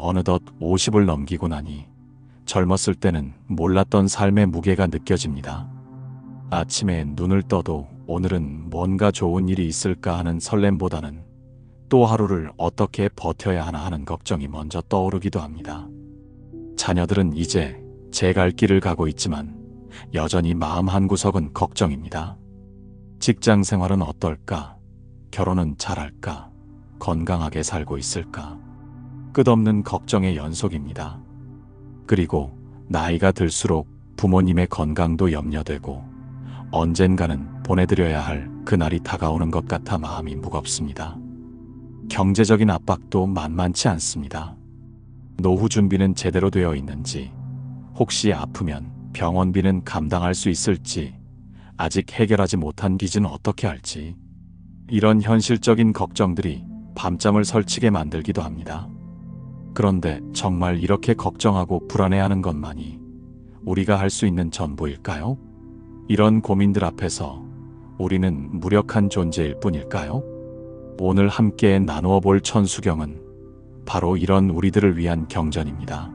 어느덧 50을 넘기고 나니 젊었을 때는 몰랐던 삶의 무게가 느껴집니다. 아침에 눈을 떠도 오늘은 뭔가 좋은 일이 있을까 하는 설렘보다는 또 하루를 어떻게 버텨야 하나 하는 걱정이 먼저 떠오르기도 합니다. 자녀들은 이제 제 갈 길을 가고 있지만 여전히 마음 한구석은 걱정입니다. 직장 생활은 어떨까? 결혼은 잘할까? 건강하게 살고 있을까? 끝없는 걱정의 연속입니다. 그리고 나이가 들수록 부모님의 건강도 염려되고 언젠가는 보내드려야 할 그날이 다가오는 것 같아 마음이 무겁습니다. 경제적인 압박도 만만치 않습니다. 노후 준비는 제대로 되어 있는지, 혹시 아프면 병원비는 감당할 수 있을지, 아직 해결하지 못한 빚은 어떻게 할지, 이런 현실적인 걱정들이 밤잠을 설치게 만들기도 합니다. 그런데 정말 이렇게 걱정하고 불안해하는 것만이 우리가 할 수 있는 전부일까요? 이런 고민들 앞에서 우리는 무력한 존재일 뿐일까요? 오늘 함께 나누어 볼 천수경은 바로 이런 우리들을 위한 경전입니다.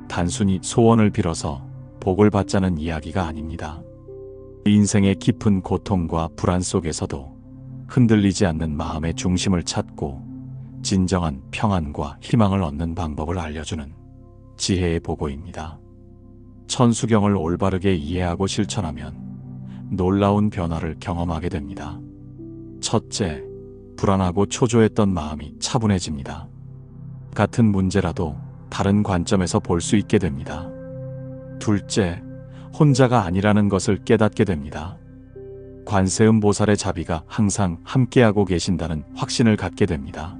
단순히 소원을 빌어서 복을 받자는 이야기가 아닙니다. 인생의 깊은 고통과 불안 속에서도 흔들리지 않는 마음의 중심을 찾고 진정한 평안과 희망을 얻는 방법을 알려주는 지혜의 보고입니다. 천수경을 올바르게 이해하고 실천하면 놀라운 변화를 경험하게 됩니다. 첫째, 불안하고 초조했던 마음이 차분해집니다. 같은 문제라도 다른 관점에서 볼 수 있게 됩니다. 둘째, 혼자가 아니라는 것을 깨닫게 됩니다. 관세음 보살의 자비가 항상 함께하고 계신다는 확신을 갖게 됩니다.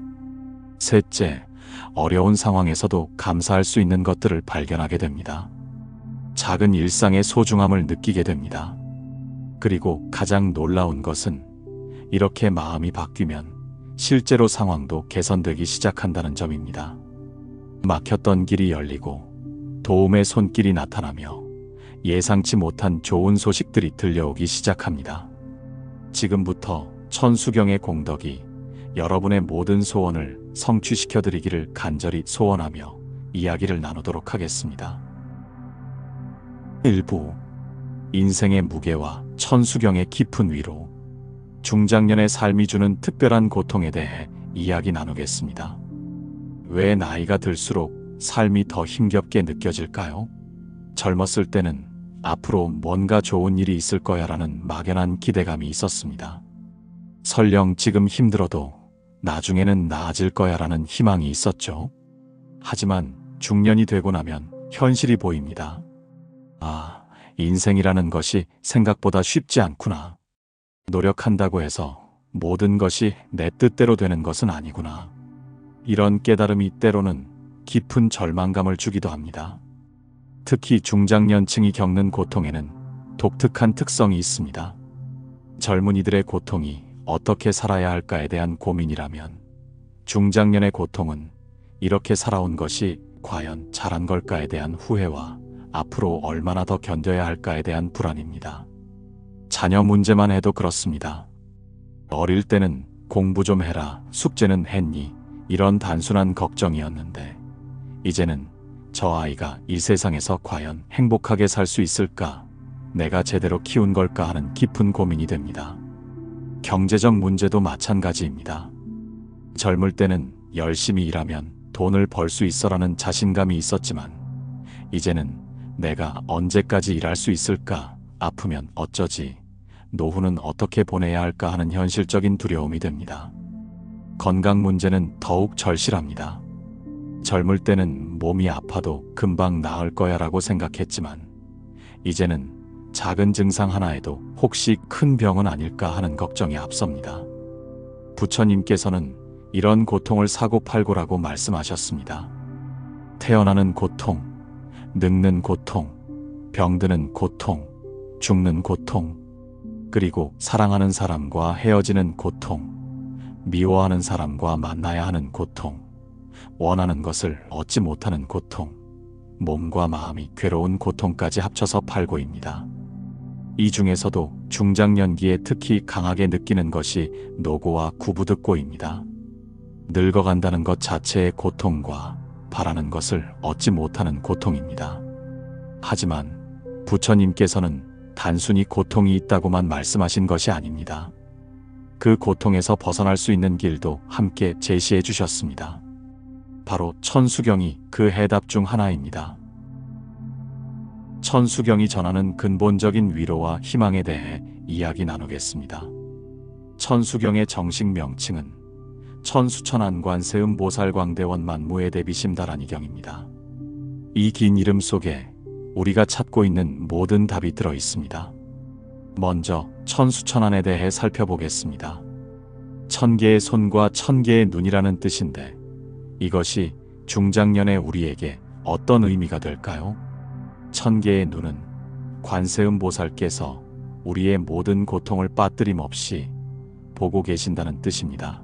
셋째, 어려운 상황에서도 감사할 수 있는 것들을 발견하게 됩니다. 작은 일상의 소중함을 느끼게 됩니다. 그리고 가장 놀라운 것은 이렇게 마음이 바뀌면 실제로 상황도 개선되기 시작한다는 점입니다. 막혔던 길이 열리고 도움의 손길이 나타나며 예상치 못한 좋은 소식들이 들려오기 시작합니다. 지금부터 천수경의 공덕이 여러분의 모든 소원을 성취시켜드리기를 간절히 소원하며 이야기를 나누도록 하겠습니다. 1부, 인생의 무게와 천수경의 깊은 위로. 중장년의 삶이 주는 특별한 고통에 대해 이야기 나누겠습니다. 왜 나이가 들수록 삶이 더 힘겹게 느껴질까요? 젊었을 때는 앞으로 뭔가 좋은 일이 있을 거야라는 막연한 기대감이 있었습니다. 설령 지금 힘들어도 나중에는 나아질 거야라는 희망이 있었죠. 하지만 중년이 되고 나면 현실이 보입니다. 아, 인생이라는 것이 생각보다 쉽지 않구나. 노력한다고 해서 모든 것이 내 뜻대로 되는 것은 아니구나. 이런 깨달음이 때로는 깊은 절망감을 주기도 합니다. 특히 중장년층이 겪는 고통에는 독특한 특성이 있습니다. 젊은이들의 고통이 어떻게 살아야 할까에 대한 고민이라면 중장년의 고통은 이렇게 살아온 것이 과연 잘한 걸까에 대한 후회와 앞으로 얼마나 더 견뎌야 할까에 대한 불안입니다. 자녀 문제만 해도 그렇습니다. 어릴 때는 공부 좀 해라, 숙제는 했니? 이런 단순한 걱정이었는데 이제는 저 아이가 이 세상에서 과연 행복하게 살 수 있을까? 내가 제대로 키운 걸까 하는 깊은 고민이 됩니다. 경제적 문제도 마찬가지입니다. 젊을 때는 열심히 일하면 돈을 벌 수 있어라는 자신감이 있었지만 이제는 내가 언제까지 일할 수 있을까? 아프면 어쩌지? 노후는 어떻게 보내야 할까 하는 현실적인 두려움이 됩니다. 건강 문제는 더욱 절실합니다. 젊을 때는 몸이 아파도 금방 나을 거야라고 생각했지만 이제는 작은 증상 하나에도 혹시 큰 병은 아닐까 하는 걱정이 앞섭니다. 부처님께서는 이런 고통을 사고팔고라고 말씀하셨습니다. 태어나는 고통, 늙는 고통, 병드는 고통, 죽는 고통, 그리고 사랑하는 사람과 헤어지는 고통, 미워하는 사람과 만나야 하는 고통, 원하는 것을 얻지 못하는 고통, 몸과 마음이 괴로운 고통까지 합쳐서 8고입니다. 이 중에서도 중장년기에 특히 강하게 느끼는 것이 노고와 구부득고입니다. 늙어간다는 것 자체의 고통과 바라는 것을 얻지 못하는 고통입니다. 하지만 부처님께서는 단순히 고통이 있다고만 말씀하신 것이 아닙니다. 그 고통에서 벗어날 수 있는 길도 함께 제시해 주셨습니다. 바로 천수경이 그 해답 중 하나입니다. 천수경이 전하는 근본적인 위로와 희망에 대해 이야기 나누겠습니다. 천수경의 정식 명칭은 천수천안관세음 보살광대원 만무에 대비심다라니경입니다. 이 긴 이름 속에 우리가 찾고 있는 모든 답이 들어 있습니다. 먼저 천수천안에 대해 살펴보겠습니다. 천개의 손과 천개의 눈이라는 뜻인데 이것이 중장년의 우리에게 어떤 의미가 될까요? 천개의 눈은 관세음 보살께서 우리의 모든 고통을 빠뜨림 없이 보고 계신다는 뜻입니다.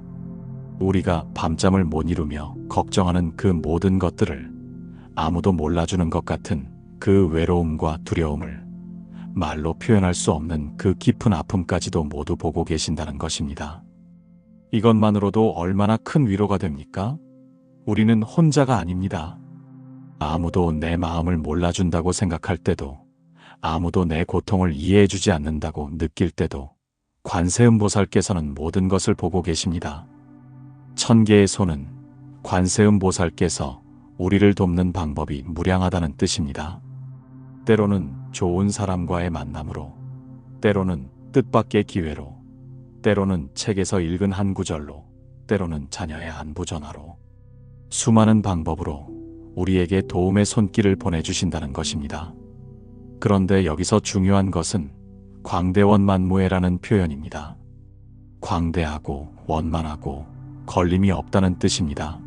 우리가 밤잠을 못 이루며 걱정하는 그 모든 것들을 아무도 몰라주는 것 같은 그 외로움과 두려움을 말로 표현할 수 없는 그 깊은 아픔까지도 모두 보고 계신다는 것입니다. 이것만으로도 얼마나 큰 위로가 됩니까? 우리는 혼자가 아닙니다. 아무도 내 마음을 몰라준다고 생각할 때도, 아무도 내 고통을 이해해주지 않는다고 느낄 때도 관세음보살께서는 모든 것을 보고 계십니다. 천개의 손은 관세음보살께서 우리를 돕는 방법이 무량하다는 뜻입니다. 때로는 좋은 사람과의 만남으로, 때로는 뜻밖의 기회로, 때로는 책에서 읽은 한 구절로, 때로는 자녀의 안부 전화로, 수많은 방법으로 우리에게 도움의 손길을 보내주신다는 것입니다. 그런데 여기서 중요한 것은 광대원만무해라는 표현입니다. 광대하고 원만하고 걸림이 없다는 뜻입니다.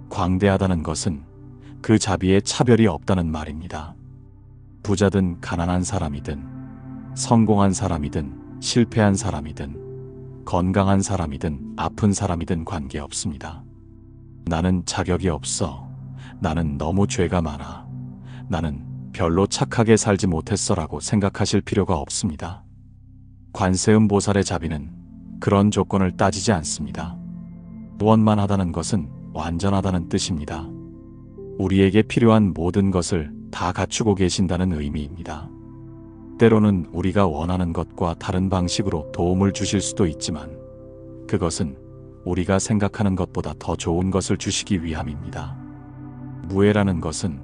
광대하다는 것은 그 자비에 차별이 없다는 말입니다. 부자든 가난한 사람이든 성공한 사람이든 실패한 사람이든 건강한 사람이든 아픈 사람이든 관계없습니다. 나는 자격이 없어. 나는 너무 죄가 많아. 나는 별로 착하게 살지 못했어라고 생각하실 필요가 없습니다. 관세음보살의 자비는 그런 조건을 따지지 않습니다. 원만하다는 것은 완전하다는 뜻입니다. 우리에게 필요한 모든 것을 다 갖추고 계신다는 의미입니다. 때로는 우리가 원하는 것과 다른 방식으로 도움을 주실 수도 있지만 그것은 우리가 생각하는 것보다 더 좋은 것을 주시기 위함입니다. 무해라는 것은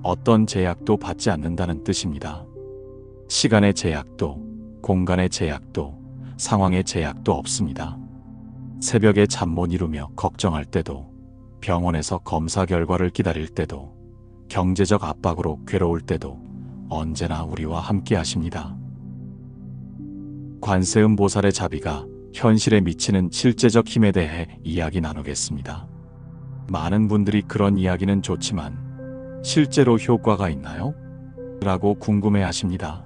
어떤 제약도 받지 않는다는 뜻입니다. 시간의 제약도, 공간의 제약도, 상황의 제약도 없습니다. 새벽에 잠 못 이루며 걱정할 때도, 병원에서 검사 결과를 기다릴 때도, 경제적 압박으로 괴로울 때도 언제나 우리와 함께 하십니다. 관세음보살의 자비가 현실에 미치는 실제적 힘에 대해 이야기 나누겠습니다. 많은 분들이 그런 이야기는 좋지만 실제로 효과가 있나요? 라고 궁금해 하십니다.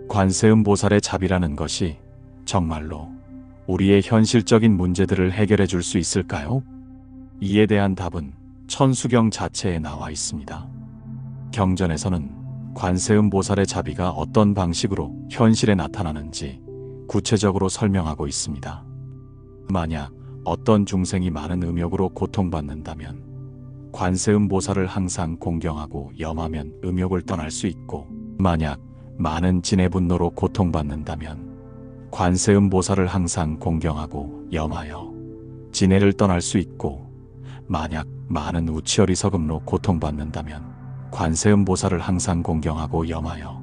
관세음보살의 자비라는 것이 정말로 우리의 현실적인 문제들을 해결해 줄 수 있을까요? 이에 대한 답은 천수경 자체에 나와 있습니다. 경전에서는 관세음보살의 자비가 어떤 방식으로 현실에 나타나는지 구체적으로 설명하고 있습니다. 만약 어떤 중생이 많은 음욕으로 고통받는다면 관세음보살을 항상 공경하고 염하면 음욕을 떠날 수 있고, 만약 많은 진해분노로 고통받는다면 관세음보살을 항상 공경하고 염하여 진해를 떠날 수 있고, 만약 많은 우치어리석음로 고통받는다면 관세음보살을 항상 공경하고 염하여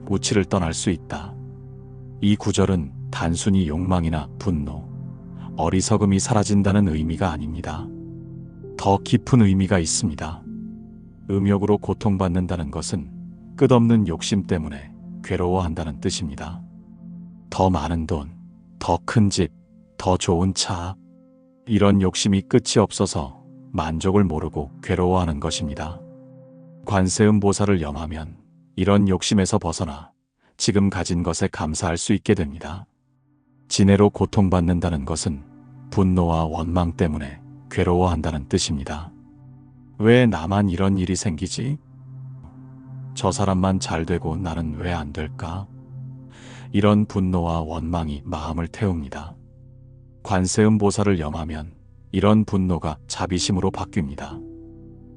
우치를 떠날 수 있다. 이 구절은 단순히 욕망이나 분노, 어리석음이 사라진다는 의미가 아닙니다. 더 깊은 의미가 있습니다. 음욕으로 고통받는다는 것은 끝없는 욕심 때문에 괴로워한다는 뜻입니다. 더 많은 돈, 더 큰 집, 더 좋은 차, 이런 욕심이 끝이 없어서 만족을 모르고 괴로워하는 것입니다. 관세음보살을 염하면 이런 욕심에서 벗어나 지금 가진 것에 감사할 수 있게 됩니다. 진해로 고통받는다는 것은 분노와 원망 때문에 괴로워한다는 뜻입니다. 왜 나만 이런 일이 생기지? 저 사람만 잘 되고 나는 왜 안 될까? 이런 분노와 원망이 마음을 태웁니다. 관세음보살을 염하면 이런 분노가 자비심으로 바뀝니다.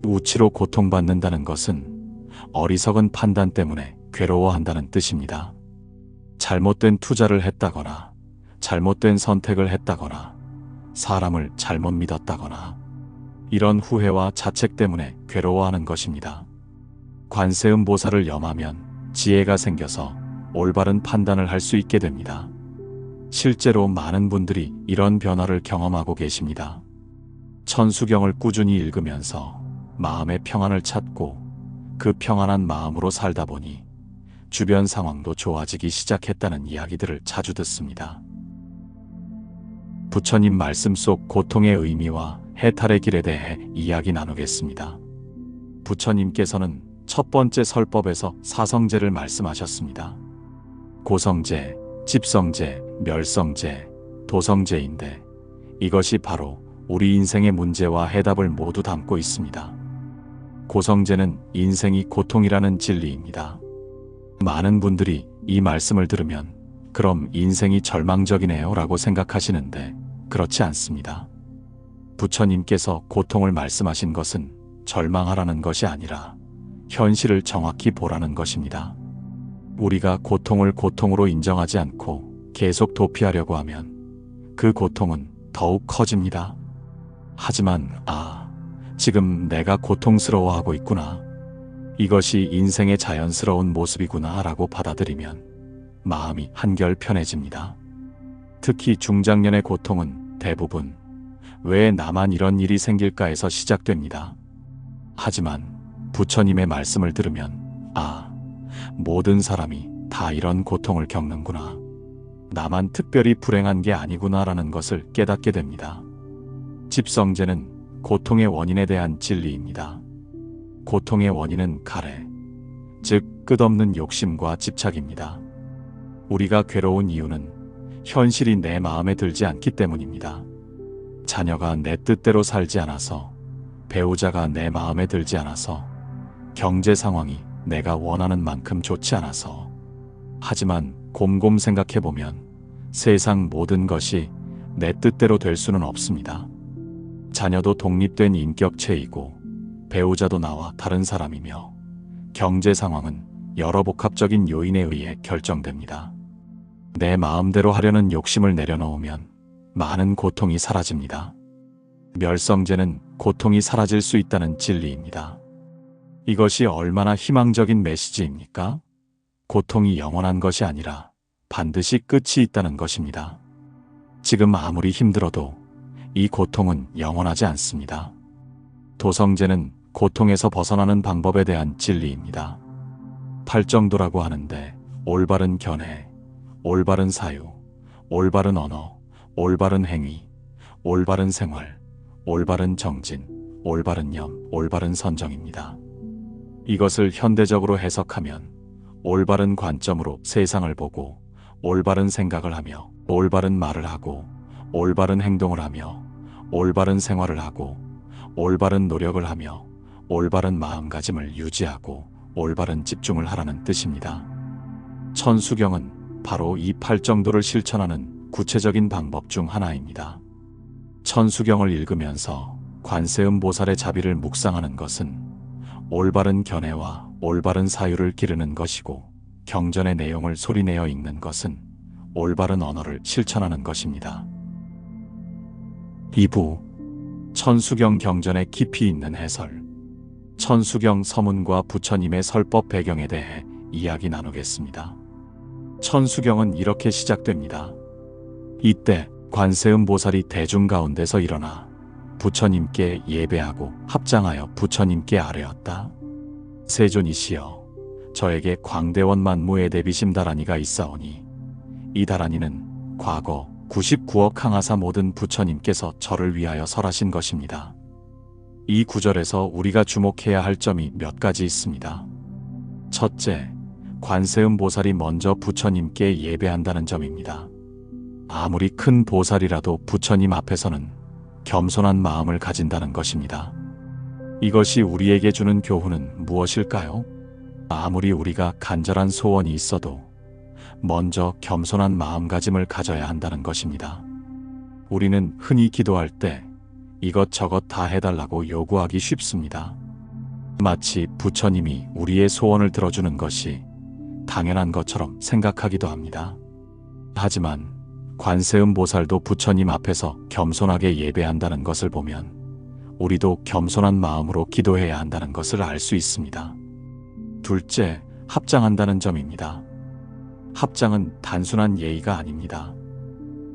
우치로 고통받는다는 것은 어리석은 판단 때문에 괴로워한다는 뜻입니다. 잘못된 투자를 했다거나, 잘못된 선택을 했다거나, 사람을 잘못 믿었다거나, 이런 후회와 자책 때문에 괴로워하는 것입니다. 관세음보살을 염하면 지혜가 생겨서 올바른 판단을 할 수 있게 됩니다. 실제로 많은 분들이 이런 변화를 경험하고 계십니다. 천수경을 꾸준히 읽으면서 마음의 평안을 찾고 그 평안한 마음으로 살다 보니 주변 상황도 좋아지기 시작했다는 이야기들을 자주 듣습니다. 부처님 말씀 속 고통의 의미와 해탈의 길에 대해 이야기 나누겠습니다. 부처님께서는 첫 번째 설법에서 사성제를 말씀하셨습니다. 고성제, 집성제, 멸성제, 도성제인데 이것이 바로 우리 인생의 문제와 해답을 모두 담고 있습니다. 고성제는 인생이 고통이라는 진리입니다. 많은 분들이 이 말씀을 들으면 그럼 인생이 절망적이네요 라고 생각하시는데 그렇지 않습니다. 부처님께서 고통을 말씀하신 것은 절망하라는 것이 아니라 현실을 정확히 보라는 것입니다. 우리가 고통을 고통으로 인정하지 않고 계속 도피하려고 하면 그 고통은 더욱 커집니다. 하지만 지금 내가 고통스러워하고 있구나. 이것이 인생의 자연스러운 모습이구나 라고 받아들이면 마음이 한결 편해집니다. 특히 중장년의 고통은 대부분 왜 나만 이런 일이 생길까에서 시작됩니다. 하지만 부처님의 말씀을 들으면 모든 사람이 다 이런 고통을 겪는구나. 나만 특별히 불행한 게 아니구나라는 것을 깨닫게 됩니다. 집성제는 고통의 원인에 대한 진리입니다. 고통의 원인은 가래, 즉 끝없는 욕심과 집착입니다. 우리가 괴로운 이유는 현실이 내 마음에 들지 않기 때문입니다. 자녀가 내 뜻대로 살지 않아서, 배우자가 내 마음에 들지 않아서, 경제 상황이 내가 원하는 만큼 좋지 않아서. 하지만 곰곰 생각해보면 세상 모든 것이 내 뜻대로 될 수는 없습니다. 자녀도 독립된 인격체이고 배우자도 나와 다른 사람이며 경제 상황은 여러 복합적인 요인에 의해 결정됩니다. 내 마음대로 하려는 욕심을 내려놓으면 많은 고통이 사라집니다. 멸성제는 고통이 사라질 수 있다는 진리입니다. 이것이 얼마나 희망적인 메시지입니까? 고통이 영원한 것이 아니라 반드시 끝이 있다는 것입니다. 지금 아무리 힘들어도 이 고통은 영원하지 않습니다. 도성제는 고통에서 벗어나는 방법에 대한 진리입니다. 팔정도라고 하는데 올바른 견해, 올바른 사유, 올바른 언어, 올바른 행위, 올바른 생활, 올바른 정진, 올바른 염, 올바른 선정입니다. 이것을 현대적으로 해석하면 올바른 관점으로 세상을 보고 올바른 생각을 하며 올바른 말을 하고 올바른 행동을 하며 올바른 생활을 하고 올바른 노력을 하며 올바른 마음가짐을 유지하고 올바른 집중을 하라는 뜻입니다. 천수경은 바로 이 팔정도를 실천하는 구체적인 방법 중 하나입니다. 천수경을 읽으면서 관세음보살의 자비를 묵상하는 것은 올바른 견해와 올바른 사유를 기르는 것이고 경전의 내용을 소리내어 읽는 것은 올바른 언어를 실천하는 것입니다. 2부 천수경 경전의 깊이 있는 해설. 천수경 서문과 부처님의 설법 배경에 대해 이야기 나누겠습니다. 천수경은 이렇게 시작됩니다. 이때 관세음보살이 대중 가운데서 일어나 부처님께 예배하고 합장하여 부처님께 아뢰었다. 세존이시여, 저에게 광대원 만무의 대비심 다라니가 있사오니 이 다라니는 과거 99억 항하사 모든 부처님께서 저를 위하여 설하신 것입니다. 이 구절에서 우리가 주목해야 할 점이 몇 가지 있습니다. 첫째, 관세음보살이 먼저 부처님께 예배한다는 점입니다. 아무리 큰 보살이라도 부처님 앞에서는 겸손한 마음을 가진다는 것입니다. 이것이 우리에게 주는 교훈은 무엇일까요? 아무리 우리가 간절한 소원이 있어도 먼저 겸손한 마음가짐을 가져야 한다는 것입니다. 우리는 흔히 기도할 때 이것저것 다 해달라고 요구하기 쉽습니다. 마치 부처님이 우리의 소원을 들어주는 것이 당연한 것처럼 생각하기도 합니다. 하지만 관세음 보살도 부처님 앞에서 겸손하게 예배한다는 것을 보면 우리도 겸손한 마음으로 기도해야 한다는 것을 알 수 있습니다. 둘째, 합장한다는 점입니다. 합장은 단순한 예의가 아닙니다.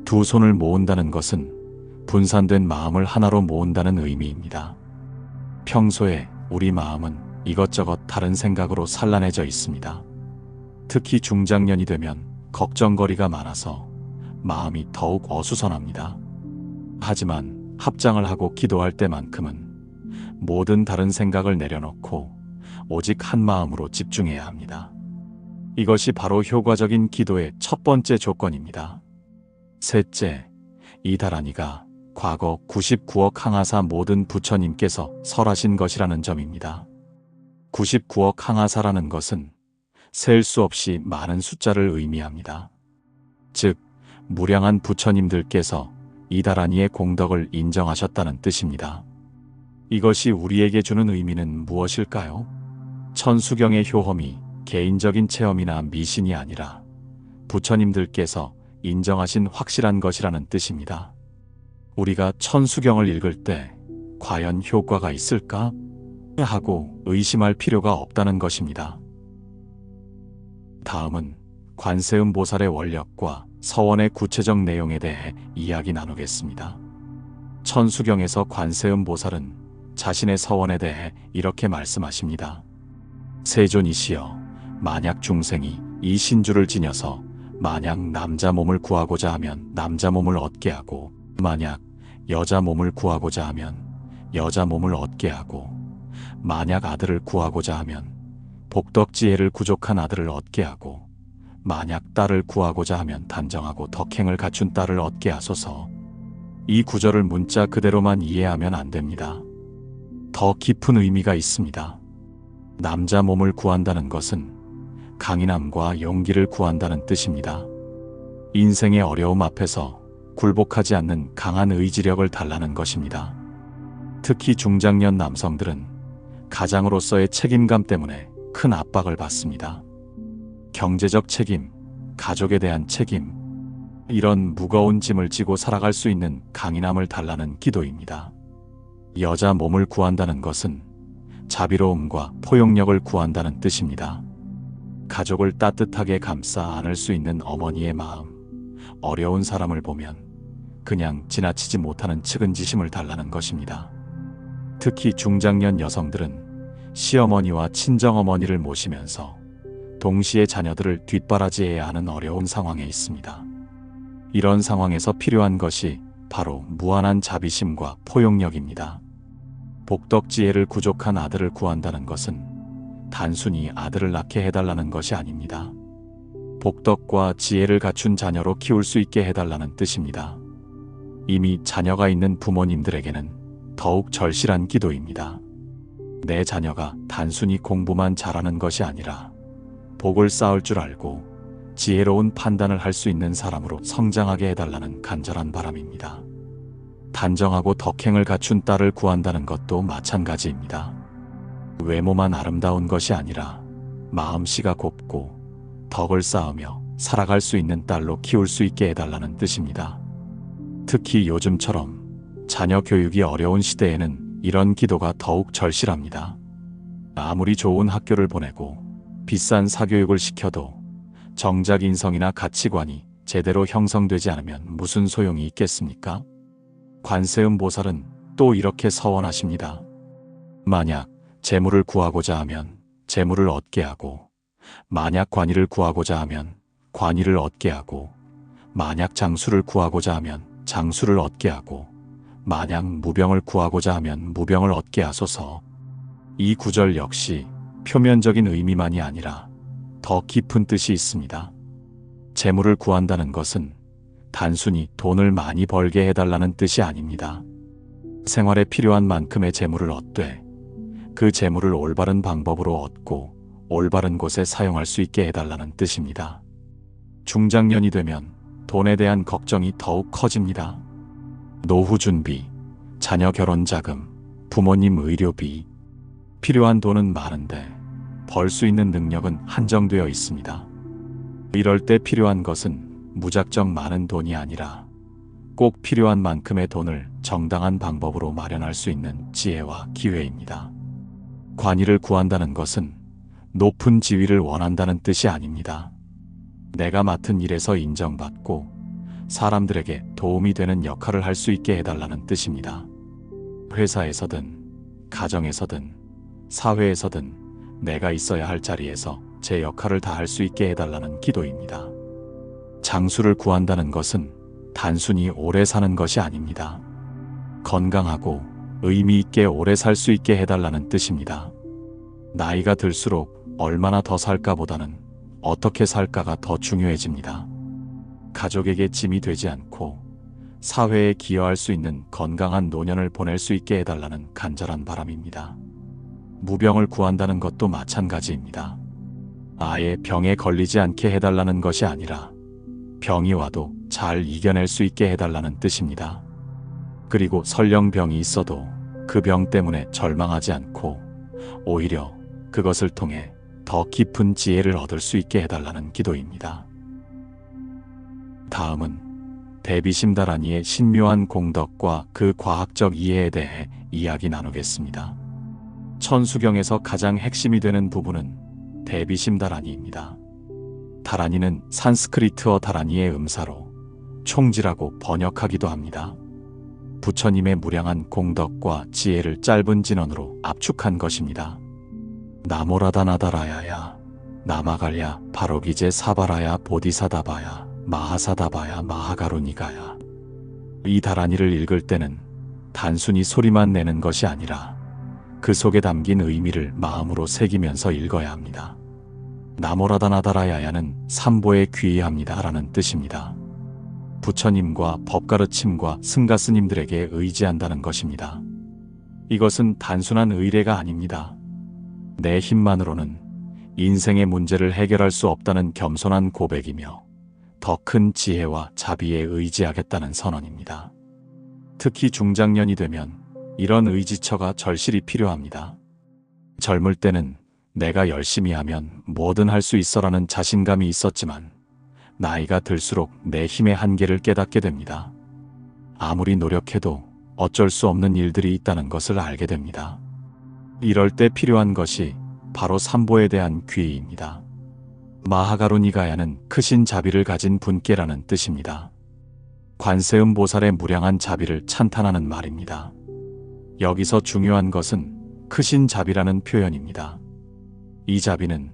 두 손을 모은다는 것은 분산된 마음을 하나로 모은다는 의미입니다. 평소에 우리 마음은 이것저것 다른 생각으로 산란해져 있습니다. 특히 중장년이 되면 걱정거리가 많아서 마음이 더욱 어수선합니다. 하지만 합장을 하고 기도할 때만큼은 모든 다른 생각을 내려놓고 오직 한 마음으로 집중해야 합니다. 이것이 바로 효과적인 기도의 첫 번째 조건입니다. 셋째, 이다라니가 과거 99억 항아사 모든 부처님께서 설하신 것이라는 점입니다. 99억 항아사라는 것은 셀 수 없이 많은 숫자를 의미합니다. 즉, 무량한 부처님들께서 이다라니의 공덕을 인정하셨다는 뜻입니다. 이것이 우리에게 주는 의미는 무엇일까요? 천수경의 효험이 개인적인 체험이나 미신이 아니라 부처님들께서 인정하신 확실한 것이라는 뜻입니다. 우리가 천수경을 읽을 때 과연 효과가 있을까? 하고 의심할 필요가 없다는 것입니다. 다음은 관세음 보살의 원력과 서원의 구체적 내용에 대해 이야기 나누겠습니다. 천수경에서 관세음 보살은 자신의 서원에 대해 이렇게 말씀하십니다. 세존이시여, 만약 중생이 이 신주를 지녀서 만약 남자 몸을 구하고자 하면 남자 몸을 얻게 하고, 만약 여자 몸을 구하고자 하면 여자 몸을 얻게 하고, 만약 아들을 구하고자 하면 복덕지혜를 구족한 아들을 얻게 하고, 만약 딸을 구하고자 하면 단정하고 덕행을 갖춘 딸을 얻게 하소서. 이 구절을 문자 그대로만 이해하면 안 됩니다. 더 깊은 의미가 있습니다. 남자 몸을 구한다는 것은 강인함과 용기를 구한다는 뜻입니다. 인생의 어려움 앞에서 굴복하지 않는 강한 의지력을 달라는 것입니다. 특히 중장년 남성들은 가장으로서의 책임감 때문에 큰 압박을 받습니다. 경제적 책임, 가족에 대한 책임, 이런 무거운 짐을 지고 살아갈 수 있는 강인함을 달라는 기도입니다. 여자 몸을 구한다는 것은 자비로움과 포용력을 구한다는 뜻입니다. 가족을 따뜻하게 감싸 안을 수 있는 어머니의 마음, 어려운 사람을 보면 그냥 지나치지 못하는 측은지심을 달라는 것입니다. 특히 중장년 여성들은 시어머니와 친정어머니를 모시면서 동시에 자녀들을 뒷바라지해야 하는 어려운 상황에 있습니다. 이런 상황에서 필요한 것이 바로 무한한 자비심과 포용력입니다. 복덕지혜를 구족한 아들을 구한다는 것은 단순히 아들을 낳게 해달라는 것이 아닙니다. 복덕과 지혜를 갖춘 자녀로 키울 수 있게 해달라는 뜻입니다. 이미 자녀가 있는 부모님들에게는 더욱 절실한 기도입니다. 내 자녀가 단순히 공부만 잘하는 것이 아니라 복을 쌓을 줄 알고 지혜로운 판단을 할 수 있는 사람으로 성장하게 해달라는 간절한 바람입니다. 단정하고 덕행을 갖춘 딸을 구한다는 것도 마찬가지입니다. 외모만 아름다운 것이 아니라 마음씨가 곱고 덕을 쌓으며 살아갈 수 있는 딸로 키울 수 있게 해달라는 뜻입니다. 특히 요즘처럼 자녀 교육이 어려운 시대에는 이런 기도가 더욱 절실합니다. 아무리 좋은 학교를 보내고 비싼 사교육을 시켜도 정작 인성이나 가치관이 제대로 형성되지 않으면 무슨 소용이 있겠습니까? 관세음 보살은 또 이렇게 서원하십니다. 만약 재물을 구하고자 하면 재물을 얻게 하고, 만약 관의를 구하고자 하면 관의를 얻게 하고, 만약 장수를 구하고자 하면 장수를 얻게 하고, 만약 무병을 구하고자 하면 무병을 얻게 하소서. 이 구절 역시 표면적인 의미만이 아니라 더 깊은 뜻이 있습니다. 재물을 구한다는 것은 단순히 돈을 많이 벌게 해달라는 뜻이 아닙니다. 생활에 필요한 만큼의 재물을 얻되 그 재물을 올바른 방법으로 얻고 올바른 곳에 사용할 수 있게 해달라는 뜻입니다. 중장년이 되면 돈에 대한 걱정이 더욱 커집니다. 노후 준비, 자녀 결혼 자금, 부모님 의료비, 필요한 돈은 많은데 벌 수 있는 능력은 한정되어 있습니다. 이럴 때 필요한 것은 무작정 많은 돈이 아니라 꼭 필요한 만큼의 돈을 정당한 방법으로 마련할 수 있는 지혜와 기회입니다. 관위를 구한다는 것은 높은 지위를 원한다는 뜻이 아닙니다. 내가 맡은 일에서 인정받고 사람들에게 도움이 되는 역할을 할 수 있게 해달라는 뜻입니다. 회사에서든 가정에서든 사회에서든 내가 있어야 할 자리에서 제 역할을 다할 수 있게 해달라는 기도입니다. 장수를 구한다는 것은 단순히 오래 사는 것이 아닙니다. 건강하고 의미 있게 오래 살 수 있게 해달라는 뜻입니다. 나이가 들수록 얼마나 더 살까보다는 어떻게 살까가 더 중요해집니다. 가족에게 짐이 되지 않고 사회에 기여할 수 있는 건강한 노년을 보낼 수 있게 해달라는 간절한 바람입니다. 무병을 구한다는 것도 마찬가지입니다. 아예 병에 걸리지 않게 해달라는 것이 아니라 병이 와도 잘 이겨낼 수 있게 해달라는 뜻입니다. 그리고 설령 병이 있어도 그 병 때문에 절망하지 않고 오히려 그것을 통해 더 깊은 지혜를 얻을 수 있게 해달라는 기도입니다. 다음은 대비심다라니의 신묘한 공덕과 그 과학적 이해에 대해 이야기 나누겠습니다. 천수경에서 가장 핵심이 되는 부분은 대비심다라니입니다. 다라니는 산스크리트어 다라니의 음사로 총지라고 번역하기도 합니다. 부처님의 무량한 공덕과 지혜를 짧은 진언으로 압축한 것입니다. 나모라다나다라야야 나마갈야 바로기제 사바라야 보디사다바야 마하사다바야 마하가루니가야. 이 다라니를 읽을 때는 단순히 소리만 내는 것이 아니라 그 속에 담긴 의미를 마음으로 새기면서 읽어야 합니다. 나모라다나다라야야는 삼보에 귀의합니다 라는 뜻입니다. 부처님과 법가르침과 승가스님들에게 의지한다는 것입니다. 이것은 단순한 의례가 아닙니다. 내 힘만으로는 인생의 문제를 해결할 수 없다는 겸손한 고백이며 더 큰 지혜와 자비에 의지하겠다는 선언입니다. 특히 중장년이 되면 이런 의지처가 절실히 필요합니다. 젊을 때는 내가 열심히 하면 뭐든 할 수 있어라는 자신감이 있었지만 나이가 들수록 내 힘의 한계를 깨닫게 됩니다. 아무리 노력해도 어쩔 수 없는 일들이 있다는 것을 알게 됩니다. 이럴 때 필요한 것이 바로 삼보에 대한 귀의입니다. 마하가루니가야는 크신 자비를 가진 분께라는 뜻입니다. 관세음 보살의 무량한 자비를 찬탄하는 말입니다. 여기서 중요한 것은 크신 자비라는 표현입니다. 이 자비는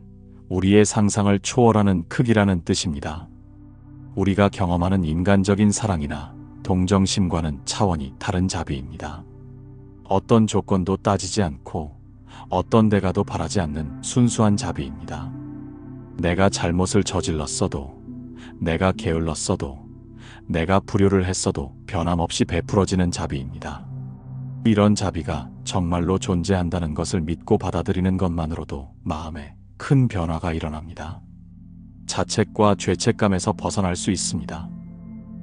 우리의 상상을 초월하는 크기라는 뜻입니다. 우리가 경험하는 인간적인 사랑이나 동정심과는 차원이 다른 자비입니다. 어떤 조건도 따지지 않고 어떤 대가도 바라지 않는 순수한 자비입니다. 내가 잘못을 저질렀어도, 내가 게을렀어도, 내가 불효를 했어도 변함없이 베풀어지는 자비입니다. 이런 자비가 정말로 존재한다는 것을 믿고 받아들이는 것만으로도 마음에 큰 변화가 일어납니다. 자책과 죄책감에서 벗어날 수 있습니다.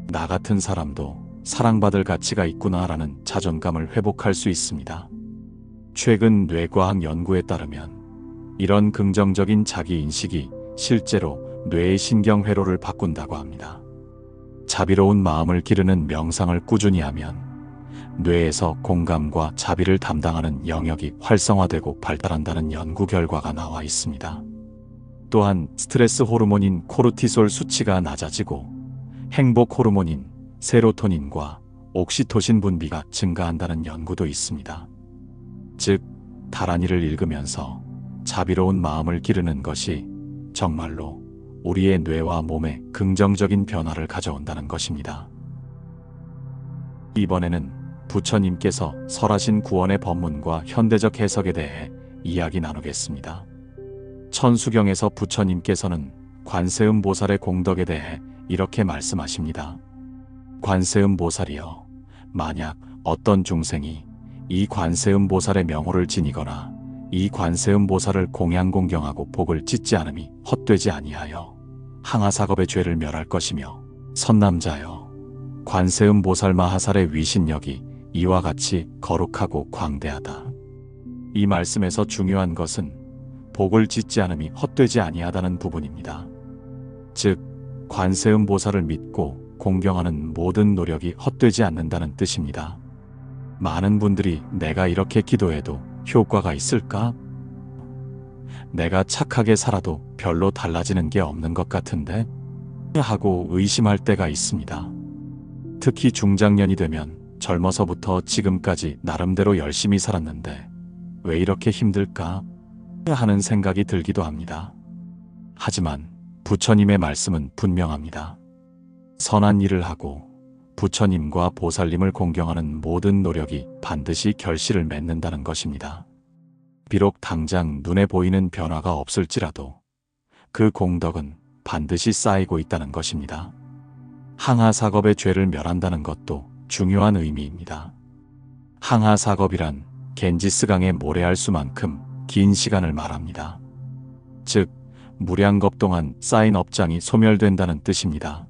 나 같은 사람도 사랑받을 가치가 있구나라는 자존감을 회복할 수 있습니다. 최근 뇌과학 연구에 따르면 이런 긍정적인 자기인식이 실제로 뇌의 신경회로를 바꾼다고 합니다. 자비로운 마음을 기르는 명상을 꾸준히 하면 뇌에서 공감과 자비를 담당하는 영역이 활성화되고 발달한다는 연구 결과가 나와 있습니다. 또한 스트레스 호르몬인 코르티솔 수치가 낮아지고 행복 호르몬인 세로토닌과 옥시토신 분비가 증가한다는 연구도 있습니다. 즉, 다라니를 읽으면서 자비로운 마음을 기르는 것이 정말로 우리의 뇌와 몸에 긍정적인 변화를 가져온다는 것입니다. 이번에는 부처님께서 설하신 구원의 법문과 현대적 해석에 대해 이야기 나누겠습니다. 천수경에서 부처님께서는 관세음 보살의 공덕에 대해 이렇게 말씀하십니다. 관세음 보살이여, 만약 어떤 중생이 이 관세음 보살의 명호를 지니거나 이 관세음 보살을 공양 공경하고 복을 짓지 않음이 헛되지 아니하여 항아사겁의 죄를 멸할 것이며, 선남자여, 관세음 보살 마하살의 위신력이 이와 같이 거룩하고 광대하다. 이 말씀에서 중요한 것은 복을 짓지 않음이 헛되지 아니하다는 부분입니다. 즉, 관세음 보살을 믿고 공경하는 모든 노력이 헛되지 않는다는 뜻입니다. 많은 분들이 내가 이렇게 기도해도 효과가 있을까? 내가 착하게 살아도 별로 달라지는 게 없는 것 같은데? 하고 의심할 때가 있습니다. 특히 중장년이 되면 젊어서부터 지금까지 나름대로 열심히 살았는데 왜 이렇게 힘들까? 하는 생각이 들기도 합니다. 하지만 부처님의 말씀은 분명합니다. 선한 일을 하고 부처님과 보살님을 공경하는 모든 노력이 반드시 결실을 맺는다는 것입니다. 비록 당장 눈에 보이는 변화가 없을지라도 그 공덕은 반드시 쌓이고 있다는 것입니다. 항하사겁의 죄를 멸한다는 것도 중요한 의미입니다. 항하사겁이란 겐지스강에 모래알 수만큼 긴 시간을 말합니다. 즉, 무량겁 동안 쌓인 업장이 소멸된다는 뜻입니다.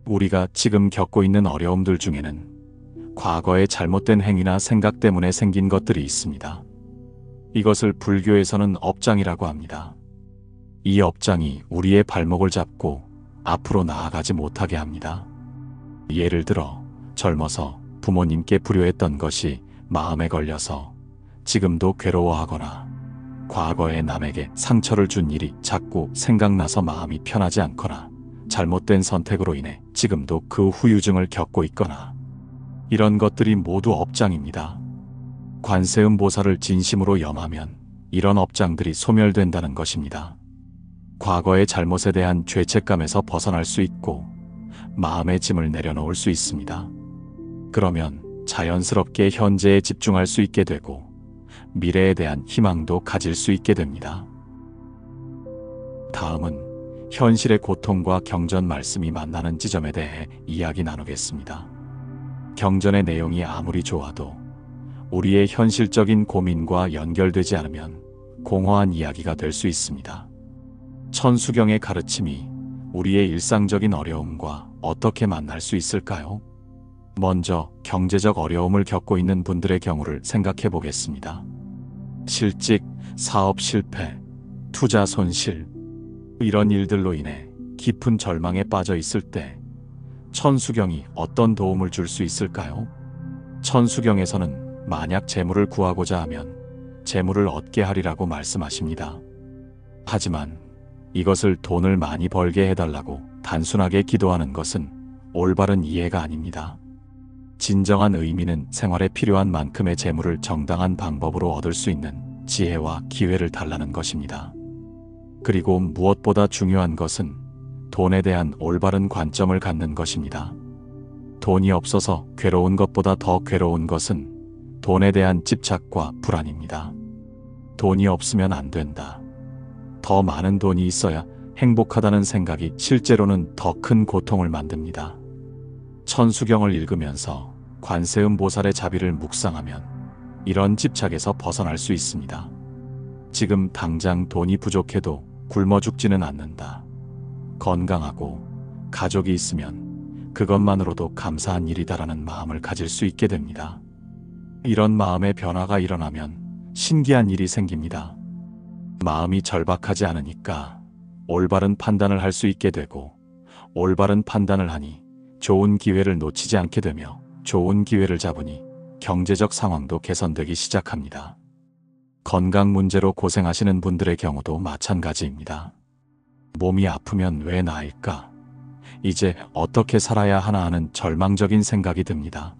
우리가 지금 겪고 있는 어려움들 중에는 과거의 잘못된 행위나 생각 때문에 생긴 것들이 있습니다. 이것을 불교에서는 업장이라고 합니다. 이 업장이 우리의 발목을 잡고 앞으로 나아가지 못하게 합니다. 예를 들어 젊어서 부모님께 불효했던 것이 마음에 걸려서 지금도 괴로워하거나 과거에 남에게 상처를 준 일이 자꾸 생각나서 마음이 편하지 않거나 잘못된 선택으로 인해 지금도 그 후유증을 겪고 있거나 이런 것들이 모두 업장입니다. 관세음 보살을 진심으로 염하면 이런 업장들이 소멸된다는 것입니다. 과거의 잘못에 대한 죄책감에서 벗어날 수 있고 마음의 짐을 내려놓을 수 있습니다. 그러면 자연스럽게 현재에 집중할 수 있게 되고 미래에 대한 희망도 가질 수 있게 됩니다. 다음은 현실의 고통과 경전 말씀이 만나는 지점에 대해 이야기 나누겠습니다. 경전의 내용이 아무리 좋아도 우리의 현실적인 고민과 연결되지 않으면 공허한 이야기가 될 수 있습니다. 천수경의 가르침이 우리의 일상적인 어려움과 어떻게 만날 수 있을까요? 먼저 경제적 어려움을 겪고 있는 분들의 경우를 생각해 보겠습니다. 실직, 사업 실패, 투자 손실, 이런 일들로 인해 깊은 절망에 빠져 있을 때 천수경이 어떤 도움을 줄 수 있을까요? 천수경에서는 만약 재물을 구하고자 하면 재물을 얻게 하리라고 말씀하십니다. 하지만 이것을 돈을 많이 벌게 해달라고 단순하게 기도하는 것은 올바른 이해가 아닙니다. 진정한 의미는 생활에 필요한 만큼의 재물을 정당한 방법으로 얻을 수 있는 지혜와 기회를 달라는 것입니다. 그리고 무엇보다 중요한 것은 돈에 대한 올바른 관점을 갖는 것입니다. 돈이 없어서 괴로운 것보다 더 괴로운 것은 돈에 대한 집착과 불안입니다. 돈이 없으면 안 된다. 더 많은 돈이 있어야 행복하다는 생각이 실제로는 더 큰 고통을 만듭니다. 천수경을 읽으면서 관세음 보살의 자비를 묵상하면 이런 집착에서 벗어날 수 있습니다. 지금 당장 돈이 부족해도 굶어 죽지는 않는다. 건강하고 가족이 있으면 그것만으로도 감사한 일이다라는 마음을 가질 수 있게 됩니다. 이런 마음의 변화가 일어나면 신기한 일이 생깁니다. 마음이 절박하지 않으니까 올바른 판단을 할 수 있게 되고 올바른 판단을 하니 좋은 기회를 놓치지 않게 되며 좋은 기회를 잡으니 경제적 상황도 개선되기 시작합니다. 건강 문제로 고생하시는 분들의 경우도 마찬가지입니다. 몸이 아프면 왜 나을까? 이제 어떻게 살아야 하나 하는 절망적인 생각이 듭니다.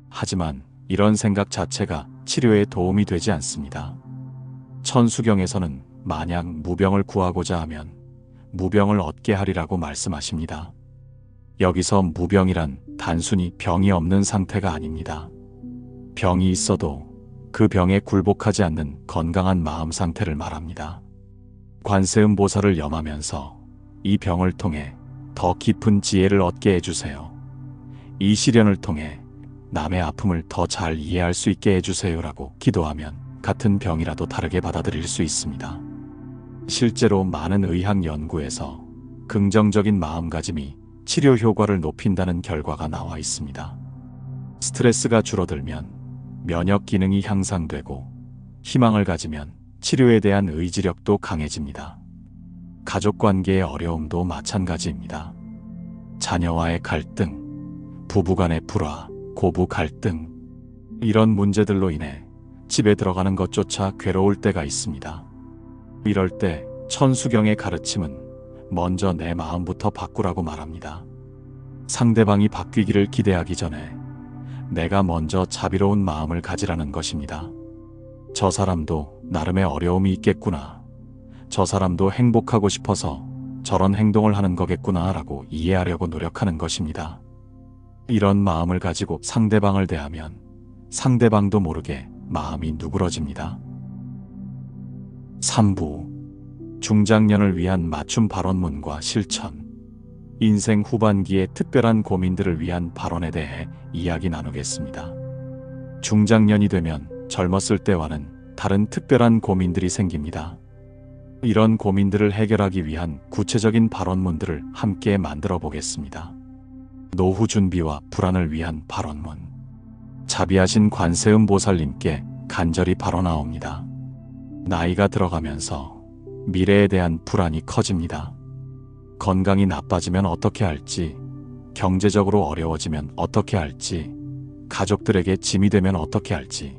하지만 이런 생각 자체가 치료에 도움이 되지 않습니다. 천수경에서는 만약 무병을 구하고자 하면 무병을 얻게 하리라고 말씀하십니다. 여기서 무병이란 단순히 병이 없는 상태가 아닙니다. 병이 있어도 그 병에 굴복하지 않는 건강한 마음 상태를 말합니다. 관세음 보살을 염하면서 이 병을 통해 더 깊은 지혜를 얻게 해주세요. 이 시련을 통해 남의 아픔을 더 잘 이해할 수 있게 해주세요라고 기도하면 같은 병이라도 다르게 받아들일 수 있습니다. 실제로 많은 의학 연구에서 긍정적인 마음가짐이 치료 효과를 높인다는 결과가 나와 있습니다. 스트레스가 줄어들면 면역 기능이 향상되고 희망을 가지면 치료에 대한 의지력도 강해집니다. 가족 관계의 어려움도 마찬가지입니다. 자녀와의 갈등, 부부 간의 불화, 고부 갈등, 이런 문제들로 인해 집에 들어가는 것조차 괴로울 때가 있습니다. 이럴 때 천수경의 가르침은 먼저 내 마음부터 바꾸라고 말합니다. 상대방이 바뀌기를 기대하기 전에 내가 먼저 자비로운 마음을 가지라는 것입니다. 저 사람도 나름의 어려움이 있겠구나. 저 사람도 행복하고 싶어서 저런 행동을 하는 거겠구나 라고 이해하려고 노력하는 것입니다. 이런 마음을 가지고 상대방을 대하면 상대방도 모르게 마음이 누그러집니다. 3부 중장년을 위한 맞춤 발언문과 실천. 인생 후반기의 특별한 고민들을 위한 발언에 대해 이야기 나누겠습니다. 중장년이 되면 젊었을 때와는 다른 특별한 고민들이 생깁니다. 이런 고민들을 해결하기 위한 구체적인 발언문들을 함께 만들어 보겠습니다. 노후 준비와 불안을 위한 발언문. 자비하신 관세음 보살님께 간절히 발언하옵니다. 나이가 들어가면서 미래에 대한 불안이 커집니다. 건강이 나빠지면 어떻게 할지, 경제적으로 어려워지면 어떻게 할지, 가족들에게 짐이 되면 어떻게 할지,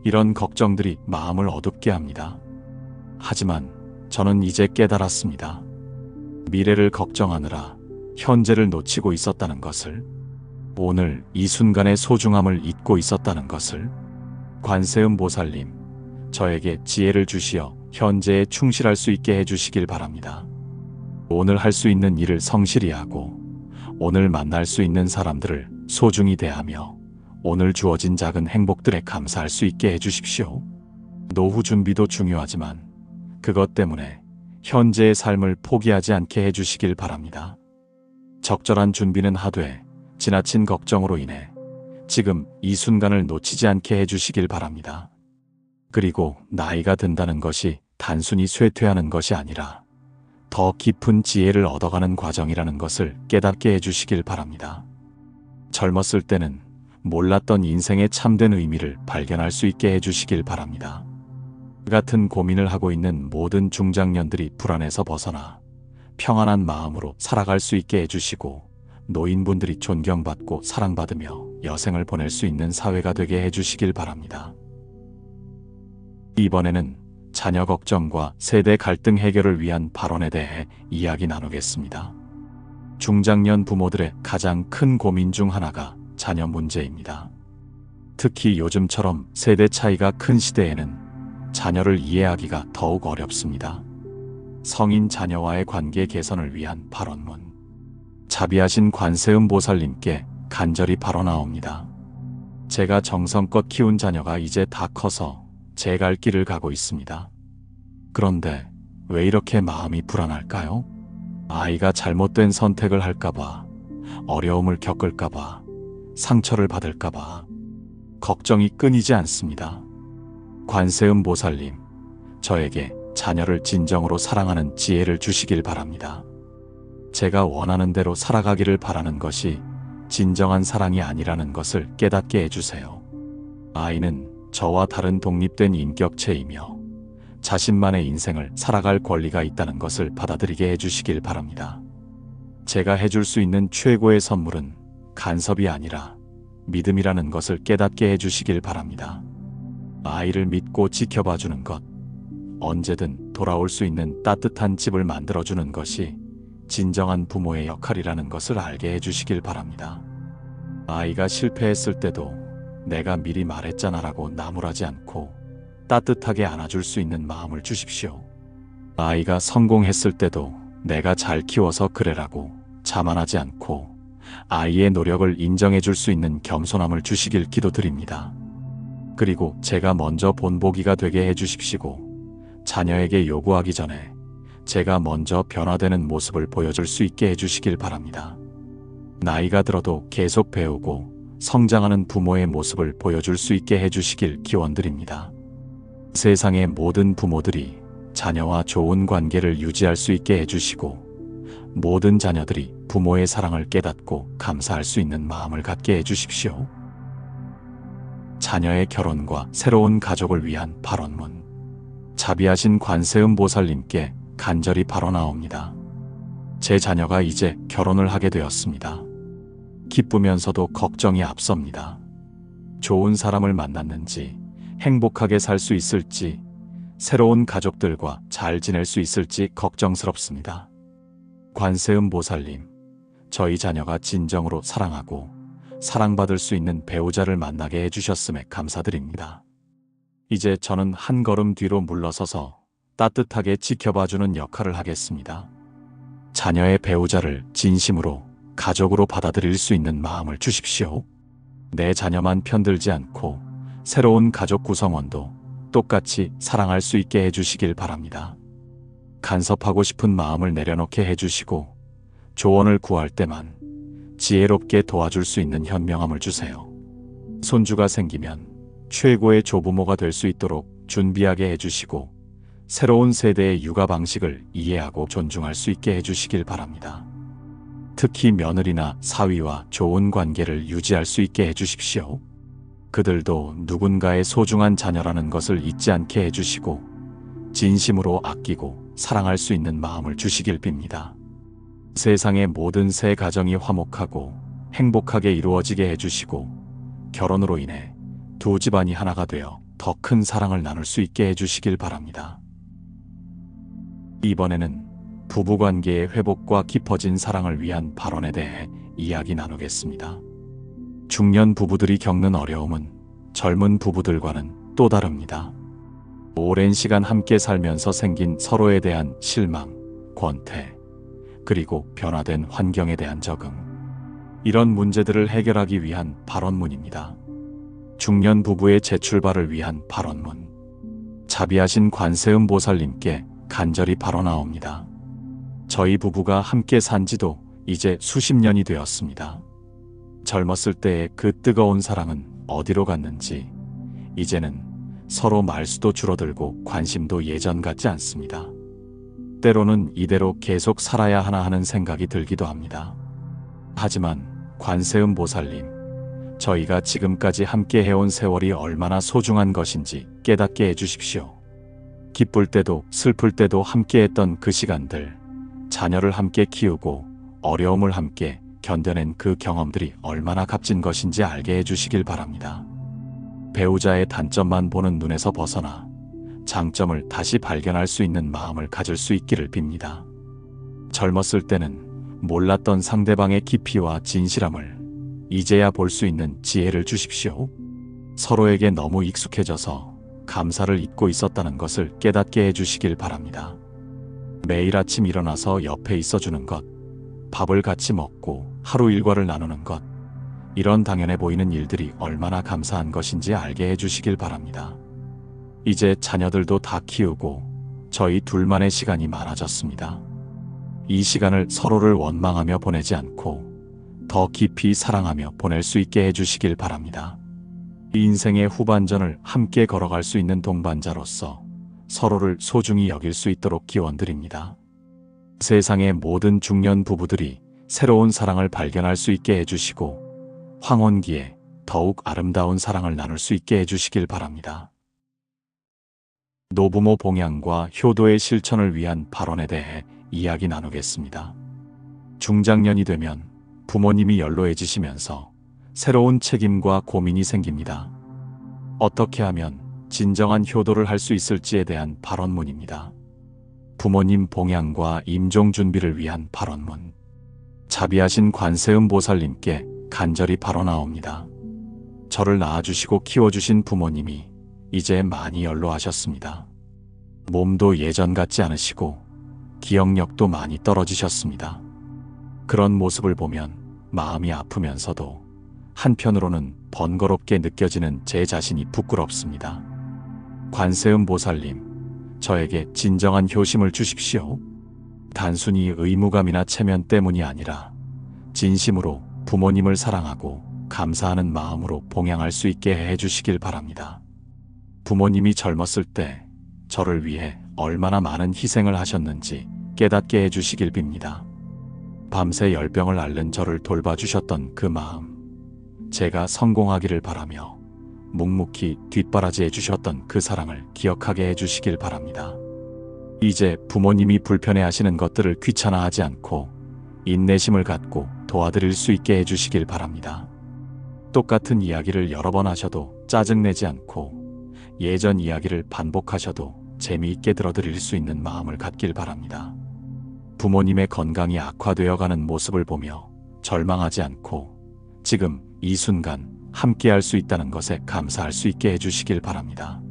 이런 걱정들이 마음을 어둡게 합니다. 하지만 저는 이제 깨달았습니다. 미래를 걱정하느라 현재를 놓치고 있었다는 것을, 오늘 이 순간의 소중함을 잊고 있었다는 것을. 관세음 보살님, 저에게 지혜를 주시어 현재에 충실할 수 있게 해주시길 바랍니다. 오늘 할 수 있는 일을 성실히 하고, 오늘 만날 수 있는 사람들을 소중히 대하며, 오늘 주어진 작은 행복들에 감사할 수 있게 해주십시오. 노후 준비도 중요하지만 그것 때문에 현재의 삶을 포기하지 않게 해주시길 바랍니다. 적절한 준비는 하되 지나친 걱정으로 인해 지금 이 순간을 놓치지 않게 해주시길 바랍니다. 그리고 나이가 든다는 것이 단순히 쇠퇴하는 것이 아니라 더 깊은 지혜를 얻어가는 과정이라는 것을 깨닫게 해주시길 바랍니다. 젊었을 때는 몰랐던 인생의 참된 의미를 발견할 수 있게 해주시길 바랍니다. 같은 고민을 하고 있는 모든 중장년들이 불안에서 벗어나 평안한 마음으로 살아갈 수 있게 해주시고, 노인분들이 존경받고 사랑받으며 여생을 보낼 수 있는 사회가 되게 해주시길 바랍니다. 이번에는 자녀 걱정과 세대 갈등 해결을 위한 발언에 대해 이야기 나누겠습니다. 중장년 부모들의 가장 큰 고민 중 하나가 자녀 문제입니다. 특히 요즘처럼 세대 차이가 큰 시대에는 자녀를 이해하기가 더욱 어렵습니다. 성인 자녀와의 관계 개선을 위한 발언문. 자비하신 관세음 보살님께 간절히 발언하옵니다. 제가 정성껏 키운 자녀가 이제 다 커서 제 갈 길을 가고 있습니다. 그런데 왜 이렇게 마음이 불안할까요? 아이가 잘못된 선택을 할까봐, 어려움을 겪을까봐, 상처를 받을까봐 걱정이 끊이지 않습니다. 관세음 보살님, 저에게 자녀를 진정으로 사랑하는 지혜를 주시길 바랍니다. 제가 원하는 대로 살아가기를 바라는 것이 진정한 사랑이 아니라는 것을 깨닫게 해주세요. 아이는 저와 다른 독립된 인격체이며 자신만의 인생을 살아갈 권리가 있다는 것을 받아들이게 해주시길 바랍니다. 제가 해줄 수 있는 최고의 선물은 간섭이 아니라 믿음이라는 것을 깨닫게 해주시길 바랍니다. 아이를 믿고 지켜봐주는 것, 언제든 돌아올 수 있는 따뜻한 집을 만들어주는 것이 진정한 부모의 역할이라는 것을 알게 해주시길 바랍니다. 아이가 실패했을 때도 내가 미리 말했잖아라고 나무라지 않고 따뜻하게 안아줄 수 있는 마음을 주십시오. 아이가 성공했을 때도 내가 잘 키워서 그래라고 자만하지 않고 아이의 노력을 인정해줄 수 있는 겸손함을 주시길 기도드립니다. 그리고 제가 먼저 본보기가 되게 해주십시고, 자녀에게 요구하기 전에 제가 먼저 변화되는 모습을 보여줄 수 있게 해주시길 바랍니다. 나이가 들어도 계속 배우고 성장하는 부모의 모습을 보여줄 수 있게 해주시길 기원드립니다. 세상의 모든 부모들이 자녀와 좋은 관계를 유지할 수 있게 해주시고, 모든 자녀들이 부모의 사랑을 깨닫고 감사할 수 있는 마음을 갖게 해주십시오. 자녀의 결혼과 새로운 가족을 위한 발언문. 자비하신 관세음 보살님께 간절히 발언하옵니다. 제 자녀가 이제 결혼을 하게 되었습니다. 기쁘면서도 걱정이 앞섭니다. 좋은 사람을 만났는지, 행복하게 살 수 있을지, 새로운 가족들과 잘 지낼 수 있을지 걱정스럽습니다. 관세음 보살님, 저희 자녀가 진정으로 사랑하고 사랑받을 수 있는 배우자를 만나게 해주셨음에 감사드립니다. 이제 저는 한 걸음 뒤로 물러서서 따뜻하게 지켜봐주는 역할을 하겠습니다. 자녀의 배우자를 진심으로 가족으로 받아들일 수 있는 마음을 주십시오. 내 자녀만 편들지 않고 새로운 가족 구성원도 똑같이 사랑할 수 있게 해주시길 바랍니다. 간섭하고 싶은 마음을 내려놓게 해주시고 조언을 구할 때만 지혜롭게 도와줄 수 있는 현명함을 주세요. 손주가 생기면 최고의 조부모가 될 수 있도록 준비하게 해주시고 새로운 세대의 육아 방식을 이해하고 존중할 수 있게 해주시길 바랍니다. 특히 며느리나 사위와 좋은 관계를 유지할 수 있게 해주십시오. 그들도 누군가의 소중한 자녀라는 것을 잊지 않게 해주시고 진심으로 아끼고 사랑할 수 있는 마음을 주시길 빕니다. 세상의 모든 새 가정이 화목하고 행복하게 이루어지게 해주시고 결혼으로 인해 두 집안이 하나가 되어 더 큰 사랑을 나눌 수 있게 해주시길 바랍니다. 이번에는 부부관계의 회복과 깊어진 사랑을 위한 발언에 대해 이야기 나누겠습니다. 중년 부부들이 겪는 어려움은 젊은 부부들과는 또 다릅니다. 오랜 시간 함께 살면서 생긴 서로에 대한 실망, 권태, 그리고 변화된 환경에 대한 적응. 이런 문제들을 해결하기 위한 발언문입니다. 중년 부부의 재출발을 위한 발언문. 자비하신 관세음 보살님께 간절히 발언하옵니다. 저희 부부가 함께 산 지도 이제 수십 년이 되었습니다. 젊었을 때의 그 뜨거운 사랑은 어디로 갔는지 이제는 서로 말수도 줄어들고 관심도 예전 같지 않습니다. 때로는 이대로 계속 살아야 하나 하는 생각이 들기도 합니다. 하지만 관세음 보살님, 저희가 지금까지 함께 해온 세월이 얼마나 소중한 것인지 깨닫게 해주십시오. 기쁠 때도 슬플 때도 함께 했던 그 시간들, 자녀를 함께 키우고 어려움을 함께 견뎌낸 그 경험들이 얼마나 값진 것인지 알게 해주시길 바랍니다. 배우자의 단점만 보는 눈에서 벗어나 장점을 다시 발견할 수 있는 마음을 가질 수 있기를 빕니다. 젊었을 때는 몰랐던 상대방의 깊이와 진실함을 이제야 볼 수 있는 지혜를 주십시오. 서로에게 너무 익숙해져서 감사를 잊고 있었다는 것을 깨닫게 해주시길 바랍니다. 매일 아침 일어나서 옆에 있어주는 것, 밥을 같이 먹고 하루 일과를 나누는 것, 이런 당연해 보이는 일들이 얼마나 감사한 것인지 알게 해주시길 바랍니다. 이제 자녀들도 다 키우고 저희 둘만의 시간이 많아졌습니다. 이 시간을 서로를 원망하며 보내지 않고 더 깊이 사랑하며 보낼 수 있게 해주시길 바랍니다. 인생의 후반전을 함께 걸어갈 수 있는 동반자로서 서로를 소중히 여길 수 있도록 기원드립니다. 세상의 모든 중년 부부들이 새로운 사랑을 발견할 수 있게 해주시고 황혼기에 더욱 아름다운 사랑을 나눌 수 있게 해주시길 바랍니다. 노부모 봉양과 효도의 실천을 위한 발언에 대해 이야기 나누겠습니다. 중장년이 되면 부모님이 연로해지시면서 새로운 책임과 고민이 생깁니다. 어떻게 하면 진정한 효도를 할 수 있을지에 대한 발언문입니다. 부모님 봉양과 임종 준비를 위한 발언문. 자비하신 관세음 보살님께 간절히 발언하옵니다. 저를 낳아주시고 키워주신 부모님이 이제 많이 연로하셨습니다. 몸도 예전 같지 않으시고 기억력도 많이 떨어지셨습니다. 그런 모습을 보면 마음이 아프면서도 한편으로는 번거롭게 느껴지는 제 자신이 부끄럽습니다. 관세음 보살님, 저에게 진정한 효심을 주십시오. 단순히 의무감이나 체면 때문이 아니라 진심으로 부모님을 사랑하고 감사하는 마음으로 봉양할 수 있게 해주시길 바랍니다. 부모님이 젊었을 때 저를 위해 얼마나 많은 희생을 하셨는지 깨닫게 해주시길 빕니다. 밤새 열병을 앓는 저를 돌봐주셨던 그 마음, 제가 성공하기를 바라며 묵묵히 뒷바라지해 주셨던 그 사랑을 기억하게 해주시길 바랍니다. 이제 부모님이 불편해하시는 것들을 귀찮아하지 않고 인내심을 갖고 도와드릴 수 있게 해주시길 바랍니다. 똑같은 이야기를 여러 번 하셔도 짜증내지 않고 예전 이야기를 반복하셔도 재미있게 들어드릴 수 있는 마음을 갖길 바랍니다. 부모님의 건강이 악화되어 가는 모습을 보며 절망하지 않고 지금 이 순간 함께 할 수 있다는 것에 감사할 수 있게 해주시길 바랍니다.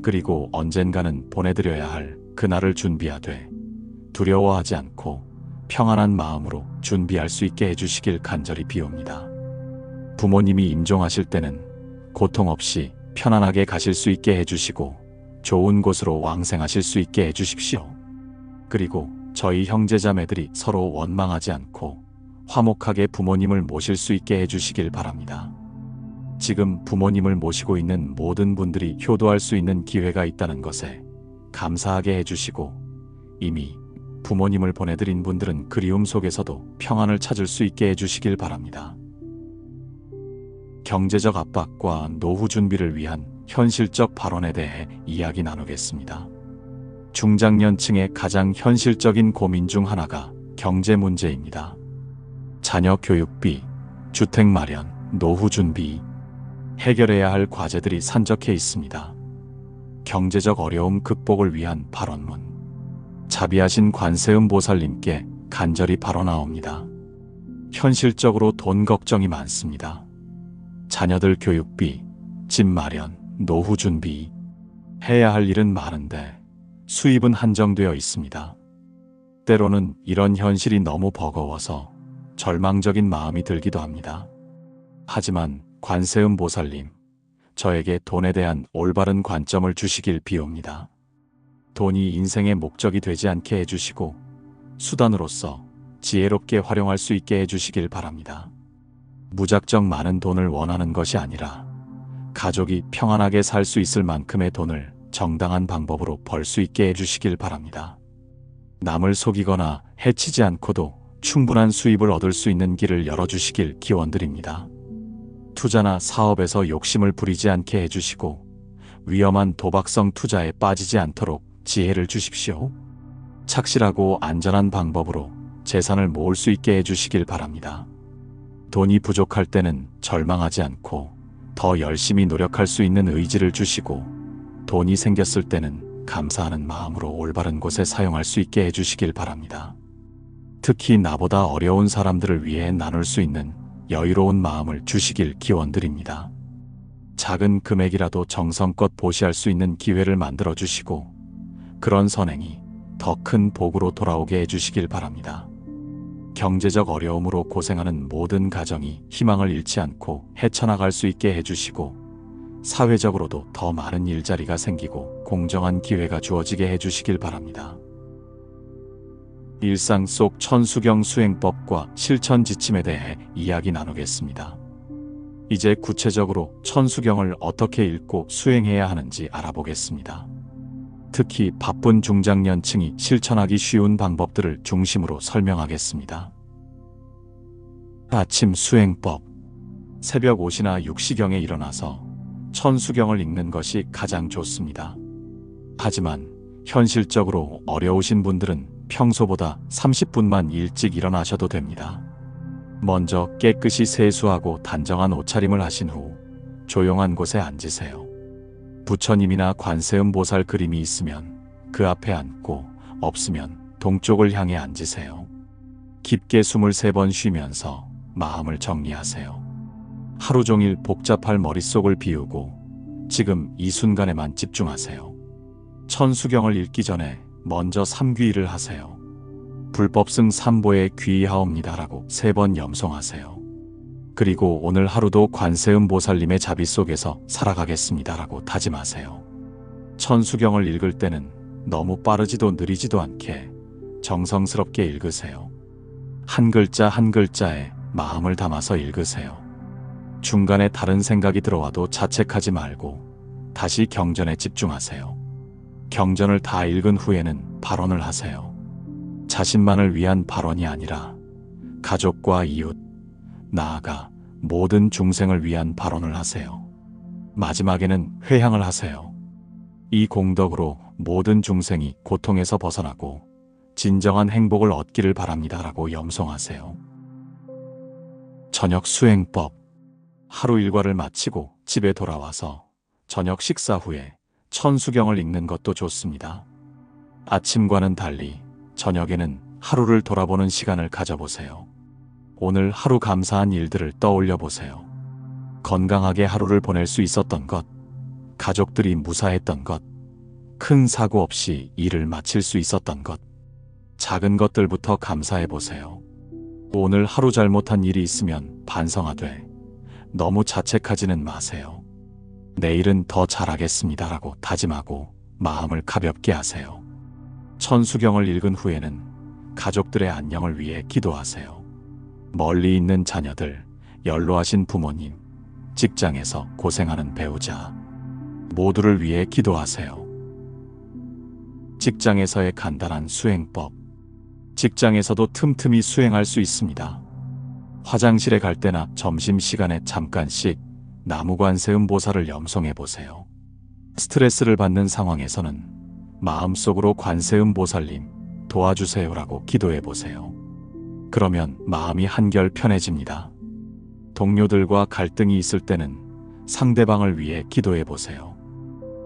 그리고 언젠가는 보내드려야 할 그날을 준비하되 두려워하지 않고 평안한 마음으로 준비할 수 있게 해주시길 간절히 비옵니다. 부모님이 임종하실 때는 고통 없이 편안하게 가실 수 있게 해주시고 좋은 곳으로 왕생하실 수 있게 해주십시오. 그리고 저희 형제자매들이 서로 원망하지 않고 화목하게 부모님을 모실 수 있게 해주시길 바랍니다. 지금 부모님을 모시고 있는 모든 분들이 효도할 수 있는 기회가 있다는 것에 감사하게 해주시고 이미 부모님을 보내드린 분들은 그리움 속에서도 평안을 찾을 수 있게 해주시길 바랍니다. 경제적 압박과 노후 준비를 위한 현실적 발언에 대해 이야기 나누겠습니다. 중장년층의 가장 현실적인 고민 중 하나가 경제 문제입니다. 자녀 교육비, 주택 마련, 노후 준비, 해결해야 할 과제들이 산적해 있습니다. 경제적 어려움 극복을 위한 발언문. 자비하신 관세음 보살님께 간절히 발언하옵니다. 현실적으로 돈 걱정이 많습니다. 자녀들 교육비, 집 마련, 노후 준비. 해야 할 일은 많은데 수입은 한정되어 있습니다. 때로는 이런 현실이 너무 버거워서 절망적인 마음이 들기도 합니다. 하지만 관세음 보살님, 저에게 돈에 대한 올바른 관점을 주시길 비옵니다. 돈이 인생의 목적이 되지 않게 해주시고 수단으로서 지혜롭게 활용할 수 있게 해주시길 바랍니다. 무작정 많은 돈을 원하는 것이 아니라 가족이 평안하게 살 수 있을 만큼의 돈을 정당한 방법으로 벌 수 있게 해주시길 바랍니다. 남을 속이거나 해치지 않고도 충분한 수입을 얻을 수 있는 길을 열어주시길 기원드립니다. 투자나 사업에서 욕심을 부리지 않게 해주시고 위험한 도박성 투자에 빠지지 않도록 지혜를 주십시오. 착실하고 안전한 방법으로 재산을 모을 수 있게 해주시길 바랍니다. 돈이 부족할 때는 절망하지 않고 더 열심히 노력할 수 있는 의지를 주시고 돈이 생겼을 때는 감사하는 마음으로 올바른 곳에 사용할 수 있게 해주시길 바랍니다. 특히 나보다 어려운 사람들을 위해 나눌 수 있는 여유로운 마음을 주시길 기원드립니다. 작은 금액이라도 정성껏 보시할 수 있는 기회를 만들어 주시고 그런 선행이 더 큰 복으로 돌아오게 해주시길 바랍니다. 경제적 어려움으로 고생하는 모든 가정이 희망을 잃지 않고 헤쳐나갈 수 있게 해주시고 사회적으로도 더 많은 일자리가 생기고 공정한 기회가 주어지게 해주시길 바랍니다. 일상 속 천수경 수행법과 실천 지침에 대해 이야기 나누겠습니다. 이제 구체적으로 천수경을 어떻게 읽고 수행해야 하는지 알아보겠습니다. 특히 바쁜 중장년층이 실천하기 쉬운 방법들을 중심으로 설명하겠습니다. 아침 수행법. 새벽 5시나 6시경에 일어나서 천수경을 읽는 것이 가장 좋습니다. 하지만 현실적으로 어려우신 분들은 평소보다 30분만 일찍 일어나셔도 됩니다. 먼저 깨끗이 세수하고 단정한 옷차림을 하신 후 조용한 곳에 앉으세요. 부처님이나 관세음 보살 그림이 있으면 그 앞에 앉고 없으면 동쪽을 향해 앉으세요. 깊게 숨을 3번 쉬면서 마음을 정리하세요. 하루 종일 복잡할 머릿속을 비우고 지금 이 순간에만 집중하세요. 천수경을 읽기 전에 먼저 삼귀의를 하세요. 불법승 삼보에 귀의하옵니다라고 3번 염송하세요. 그리고 오늘 하루도 관세음 보살님의 자비 속에서 살아가겠습니다라고 다짐하세요. 천수경을 읽을 때는 너무 빠르지도 느리지도 않게 정성스럽게 읽으세요. 한 글자 한 글자에 마음을 담아서 읽으세요. 중간에 다른 생각이 들어와도 자책하지 말고 다시 경전에 집중하세요. 경전을 다 읽은 후에는 발언을 하세요. 자신만을 위한 발언이 아니라 가족과 이웃, 나아가 모든 중생을 위한 발언을 하세요. 마지막에는 회향을 하세요. 이 공덕으로 모든 중생이 고통에서 벗어나고 진정한 행복을 얻기를 바랍니다라고 염송하세요. 저녁 수행법. 하루 일과를 마치고 집에 돌아와서 저녁 식사 후에 천수경을 읽는 것도 좋습니다. 아침과는 달리 저녁에는 하루를 돌아보는 시간을 가져보세요. 오늘 하루 감사한 일들을 떠올려 보세요. 건강하게 하루를 보낼 수 있었던 것, 가족들이 무사했던 것, 큰 사고 없이 일을 마칠 수 있었던 것, 작은 것들부터 감사해 보세요. 오늘 하루 잘못한 일이 있으면 반성하되 너무 자책하지는 마세요. 내일은 더 잘하겠습니다라고 다짐하고 마음을 가볍게 하세요. 천수경을 읽은 후에는 가족들의 안녕을 위해 기도하세요. 멀리 있는 자녀들, 연로하신 부모님, 직장에서 고생하는 배우자, 모두를 위해 기도하세요. 직장에서의 간단한 수행법. 직장에서도 틈틈이 수행할 수 있습니다. 화장실에 갈 때나 점심시간에 잠깐씩 나무관세음보살을 염송해 보세요. 스트레스를 받는 상황에서는 마음속으로 관세음보살님 도와주세요라고 기도해 보세요. 그러면 마음이 한결 편해집니다. 동료들과 갈등이 있을 때는 상대방을 위해 기도해 보세요.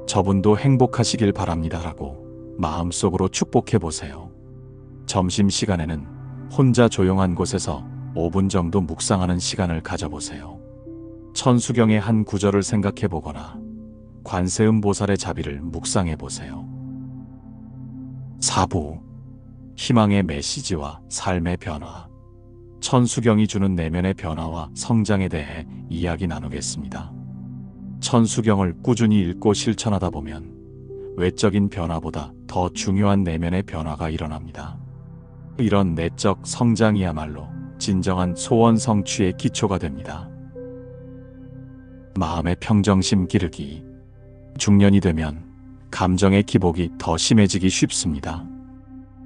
저분도 행복하시길 바랍니다라고 마음속으로 축복해 보세요. 점심시간에는 혼자 조용한 곳에서 5분 정도 묵상하는 시간을 가져보세요. 천수경의 한 구절을 생각해 보거나 관세음보살의 자비를 묵상해 보세요. 4부. 희망의 메시지와 삶의 변화. 천수경이 주는 내면의 변화와 성장에 대해 이야기 나누겠습니다. 천수경을 꾸준히 읽고 실천하다 보면 외적인 변화보다 더 중요한 내면의 변화가 일어납니다. 이런 내적 성장이야말로 진정한 소원 성취의 기초가 됩니다. 마음의 평정심 기르기. 중년이 되면 감정의 기복이 더 심해지기 쉽습니다.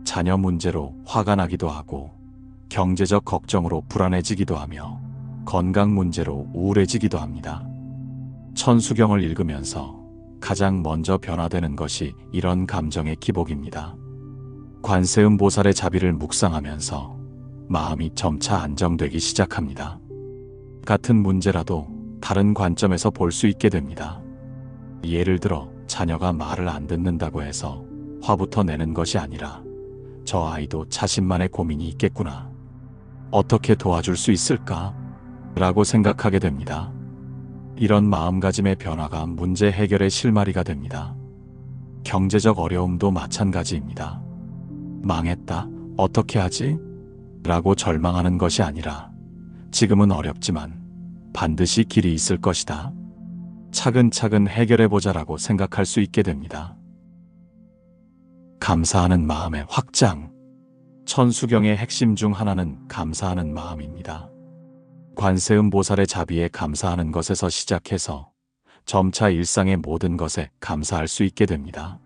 자녀 문제로 화가 나기도 하고 경제적 걱정으로 불안해지기도 하며 건강 문제로 우울해지기도 합니다. 천수경을 읽으면서 가장 먼저 변화되는 것이 이런 감정의 기복입니다. 관세음보살의 자비를 묵상하면서 마음이 점차 안정되기 시작합니다. 같은 문제라도 다른 관점에서 볼 수 있게 됩니다. 예를 들어 자녀가 말을 안 듣는다고 해서 화부터 내는 것이 아니라 저 아이도 자신만의 고민이 있겠구나. 어떻게 도와줄 수 있을까? 라고 생각하게 됩니다. 이런 마음가짐의 변화가 문제 해결의 실마리가 됩니다. 경제적 어려움도 마찬가지입니다. 망했다. 어떻게 하지? 라고 절망하는 것이 아니라 지금은 어렵지만 반드시 길이 있을 것이다. 차근차근 해결해보자라고 생각할 수 있게 됩니다. 감사하는 마음의 확장. 천수경의 핵심 중 하나는 감사하는 마음입니다. 관세음보살의 자비에 감사하는 것에서 시작해서 점차 일상의 모든 것에 감사할 수 있게 됩니다.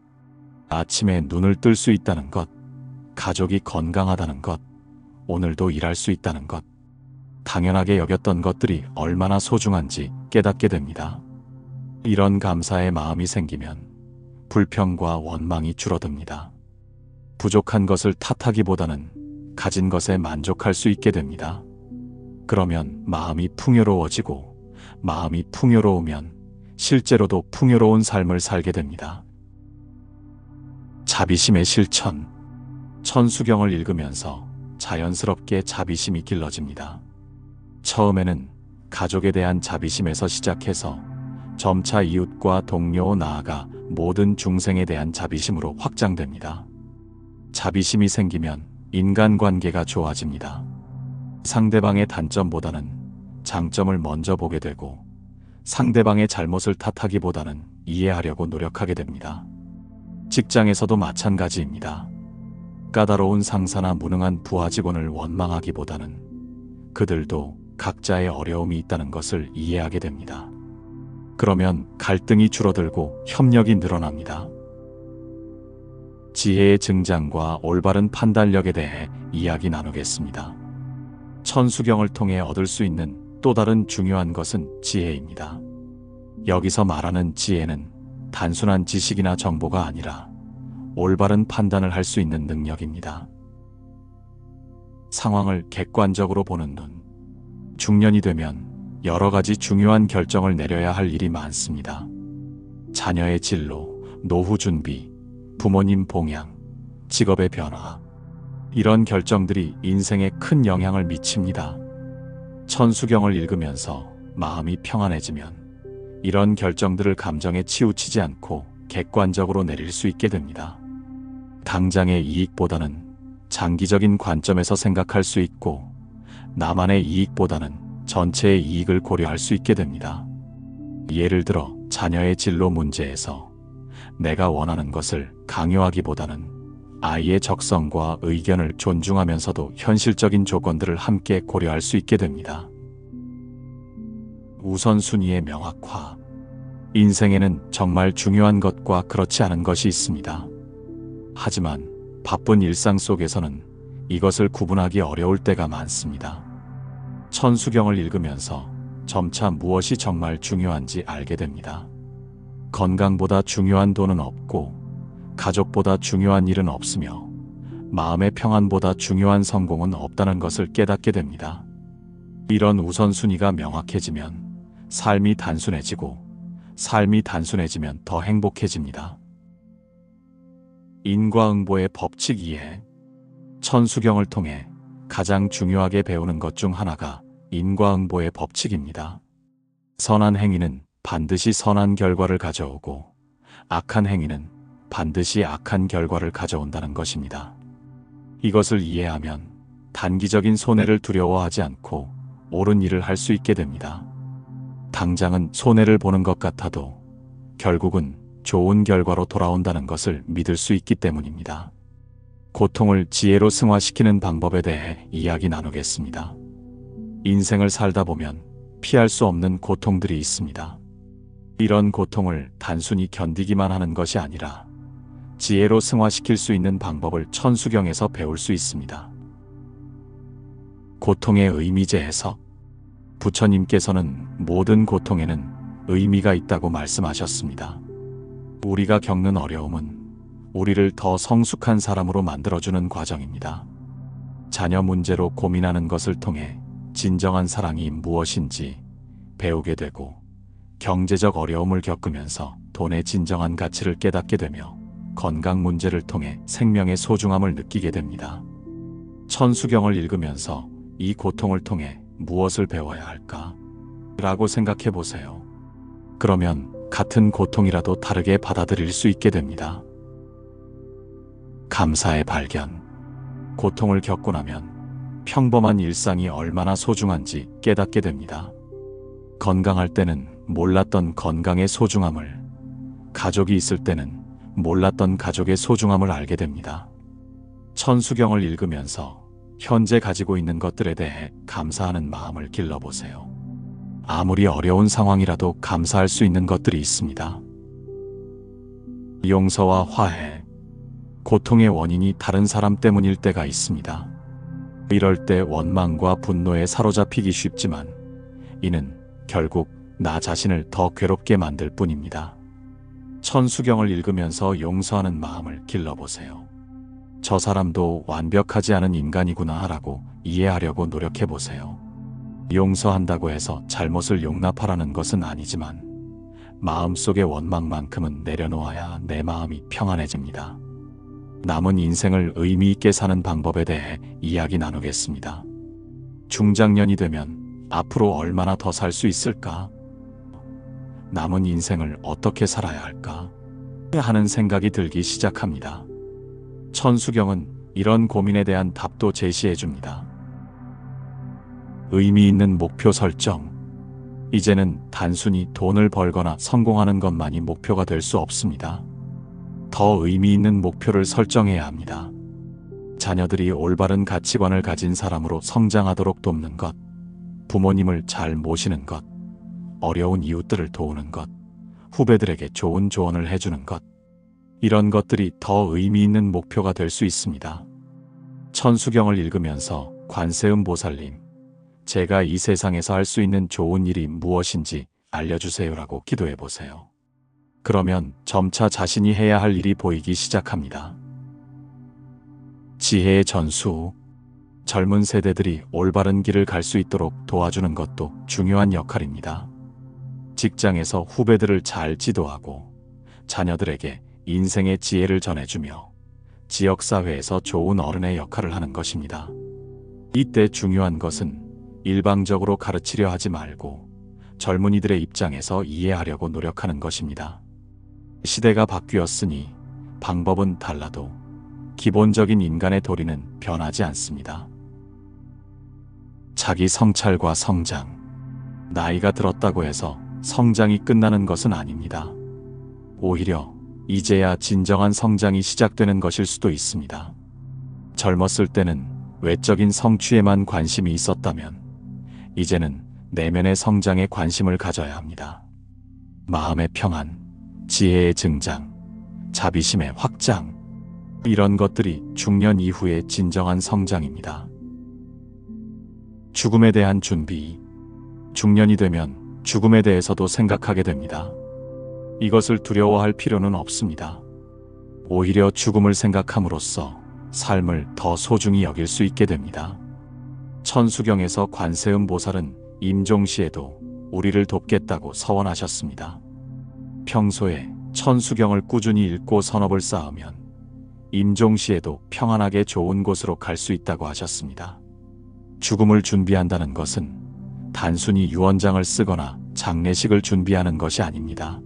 아침에 눈을 뜰 수 있다는 것, 가족이 건강하다는 것, 오늘도 일할 수 있다는 것, 당연하게 여겼던 것들이 얼마나 소중한지 깨닫게 됩니다. 이런 감사의 마음이 생기면 불평과 원망이 줄어듭니다. 부족한 것을 탓하기보다는 가진 것에 만족할 수 있게 됩니다. 그러면 마음이 풍요로워지고 마음이 풍요로우면 실제로도 풍요로운 삶을 살게 됩니다. 자비심의 실천. 천수경을 읽으면서 자연스럽게 자비심이 길러집니다. 처음에는 가족에 대한 자비심에서 시작해서 점차 이웃과 동료 나아가 모든 중생에 대한 자비심으로 확장됩니다. 자비심이 생기면 인간관계가 좋아집니다. 상대방의 단점보다는 장점을 먼저 보게 되고 상대방의 잘못을 탓하기보다는 이해하려고 노력하게 됩니다. 직장에서도 마찬가지입니다. 까다로운 상사나 무능한 부하 직원을 원망하기보다는 그들도 각자의 어려움이 있다는 것을 이해하게 됩니다. 그러면 갈등이 줄어들고 협력이 늘어납니다. 지혜의 증장과 올바른 판단력에 대해 이야기 나누겠습니다. 천수경을 통해 얻을 수 있는 또 다른 중요한 것은 지혜입니다. 여기서 말하는 지혜는 단순한 지식이나 정보가 아니라 올바른 판단을 할 수 있는 능력입니다. 상황을 객관적으로 보는 눈. 중년이 되면 여러 가지 중요한 결정을 내려야 할 일이 많습니다. 자녀의 진로, 노후 준비, 부모님 봉양, 직업의 변화. 이런 결정들이 인생에 큰 영향을 미칩니다. 천수경을 읽으면서 마음이 평안해지면 이런 결정들을 감정에 치우치지 않고 객관적으로 내릴 수 있게 됩니다. 당장의 이익보다는 장기적인 관점에서 생각할 수 있고 나만의 이익보다는 전체의 이익을 고려할 수 있게 됩니다. 예를 들어 자녀의 진로 문제에서 내가 원하는 것을 강요하기보다는 아이의 적성과 의견을 존중하면서도 현실적인 조건들을 함께 고려할 수 있게 됩니다. 우선순위의 명확화. 인생에는 정말 중요한 것과 그렇지 않은 것이 있습니다. 하지만 바쁜 일상 속에서는 이것을 구분하기 어려울 때가 많습니다. 천수경을 읽으면서 점차 무엇이 정말 중요한지 알게 됩니다. 건강보다 중요한 돈은 없고 가족보다 중요한 일은 없으며 마음의 평안보다 중요한 성공은 없다는 것을 깨닫게 됩니다. 이런 우선순위가 명확해지면 삶이 단순해지고 삶이 단순해지면 더 행복해집니다. 인과응보의 법칙 이해. 천수경을 통해 가장 중요하게 배우는 것 중 하나가 인과응보의 법칙입니다. 선한 행위는 반드시 선한 결과를 가져오고 악한 행위는 반드시 악한 결과를 가져온다는 것입니다. 이것을 이해하면 단기적인 손해를 두려워하지 않고 옳은 일을 할 수 있게 됩니다. 당장은 손해를 보는 것 같아도 결국은 좋은 결과로 돌아온다는 것을 믿을 수 있기 때문입니다. 고통을 지혜로 승화시키는 방법에 대해 이야기 나누겠습니다. 인생을 살다 보면 피할 수 없는 고통들이 있습니다. 이런 고통을 단순히 견디기만 하는 것이 아니라 지혜로 승화시킬 수 있는 방법을 천수경에서 배울 수 있습니다. 고통의 의미제 해석. 부처님께서는 모든 고통에는 의미가 있다고 말씀하셨습니다. 우리가 겪는 어려움은 우리를 더 성숙한 사람으로 만들어주는 과정입니다. 자녀 문제로 고민하는 것을 통해 진정한 사랑이 무엇인지 배우게 되고 경제적 어려움을 겪으면서 돈의 진정한 가치를 깨닫게 되며 건강 문제를 통해 생명의 소중함을 느끼게 됩니다. 천수경을 읽으면서 이 고통을 통해 무엇을 배워야 할까? 라고 생각해 보세요. 그러면 같은 고통이라도 다르게 받아들일 수 있게 됩니다. 감사의 발견. 고통을 겪고 나면 평범한 일상이 얼마나 소중한지 깨닫게 됩니다. 건강할 때는 몰랐던 건강의 소중함을, 가족이 있을 때는 몰랐던 가족의 소중함을 알게 됩니다. 천수경을 읽으면서 현재 가지고 있는 것들에 대해 감사하는 마음을 길러보세요. 아무리 어려운 상황이라도 감사할 수 있는 것들이 있습니다. 용서와 화해. 고통의 원인이 다른 사람 때문일 때가 있습니다. 이럴 때 원망과 분노에 사로잡히기 쉽지만 이는 결국 나 자신을 더 괴롭게 만들 뿐입니다. 천수경을 읽으면서 용서하는 마음을 길러보세요. 저 사람도 완벽하지 않은 인간이구나 라고 이해하려고 노력해보세요. 용서한다고 해서 잘못을 용납하라는 것은 아니지만 마음속의 원망만큼은 내려놓아야 내 마음이 평안해집니다. 남은 인생을 의미 있게 사는 방법에 대해 이야기 나누겠습니다. 중장년이 되면 앞으로 얼마나 더 살 수 있을까? 남은 인생을 어떻게 살아야 할까? 하는 생각이 들기 시작합니다. 천수경은 이런 고민에 대한 답도 제시해 줍니다. 의미 있는 목표 설정. 이제는 단순히 돈을 벌거나 성공하는 것만이 목표가 될 수 없습니다. 더 의미 있는 목표를 설정해야 합니다. 자녀들이 올바른 가치관을 가진 사람으로 성장하도록 돕는 것, 부모님을 잘 모시는 것, 어려운 이웃들을 도우는 것, 후배들에게 좋은 조언을 해주는 것, 이런 것들이 더 의미 있는 목표가 될 수 있습니다. 천수경을 읽으면서 관세음 보살님, 제가 이 세상에서 할 수 있는 좋은 일이 무엇인지 알려주세요라고 기도해 보세요. 그러면 점차 자신이 해야 할 일이 보이기 시작합니다. 지혜의 전수. 젊은 세대들이 올바른 길을 갈 수 있도록 도와주는 것도 중요한 역할입니다. 직장에서 후배들을 잘 지도하고 자녀들에게 인생의 지혜를 전해주며 지역사회에서 좋은 어른의 역할을 하는 것입니다. 이때 중요한 것은 일방적으로 가르치려 하지 말고 젊은이들의 입장에서 이해하려고 노력하는 것입니다. 시대가 바뀌었으니 방법은 달라도 기본적인 인간의 도리는 변하지 않습니다. 자기 성찰과 성장. 나이가 들었다고 해서 성장이 끝나는 것은 아닙니다. 오히려 이제야 진정한 성장이 시작되는 것일 수도 있습니다. 젊었을 때는 외적인 성취에만 관심이 있었다면 이제는 내면의 성장에 관심을 가져야 합니다. 마음의 평안, 지혜의 증장, 자비심의 확장, 이런 것들이 중년 이후의 진정한 성장입니다. 죽음에 대한 준비. 중년이 되면 죽음에 대해서도 생각하게 됩니다. 이것을 두려워할 필요는 없습니다. 오히려 죽음을 생각함으로써 삶을 더 소중히 여길 수 있게 됩니다. 천수경에서 관세음 보살은 임종시에도 우리를 돕겠다고 서원하셨습니다. 평소에 천수경을 꾸준히 읽고 선업을 쌓으면 임종시에도 평안하게 좋은 곳으로 갈 수 있다고 하셨습니다. 죽음을 준비한다는 것은 단순히 유언장을 쓰거나 장례식을 준비하는 것이 아닙니다.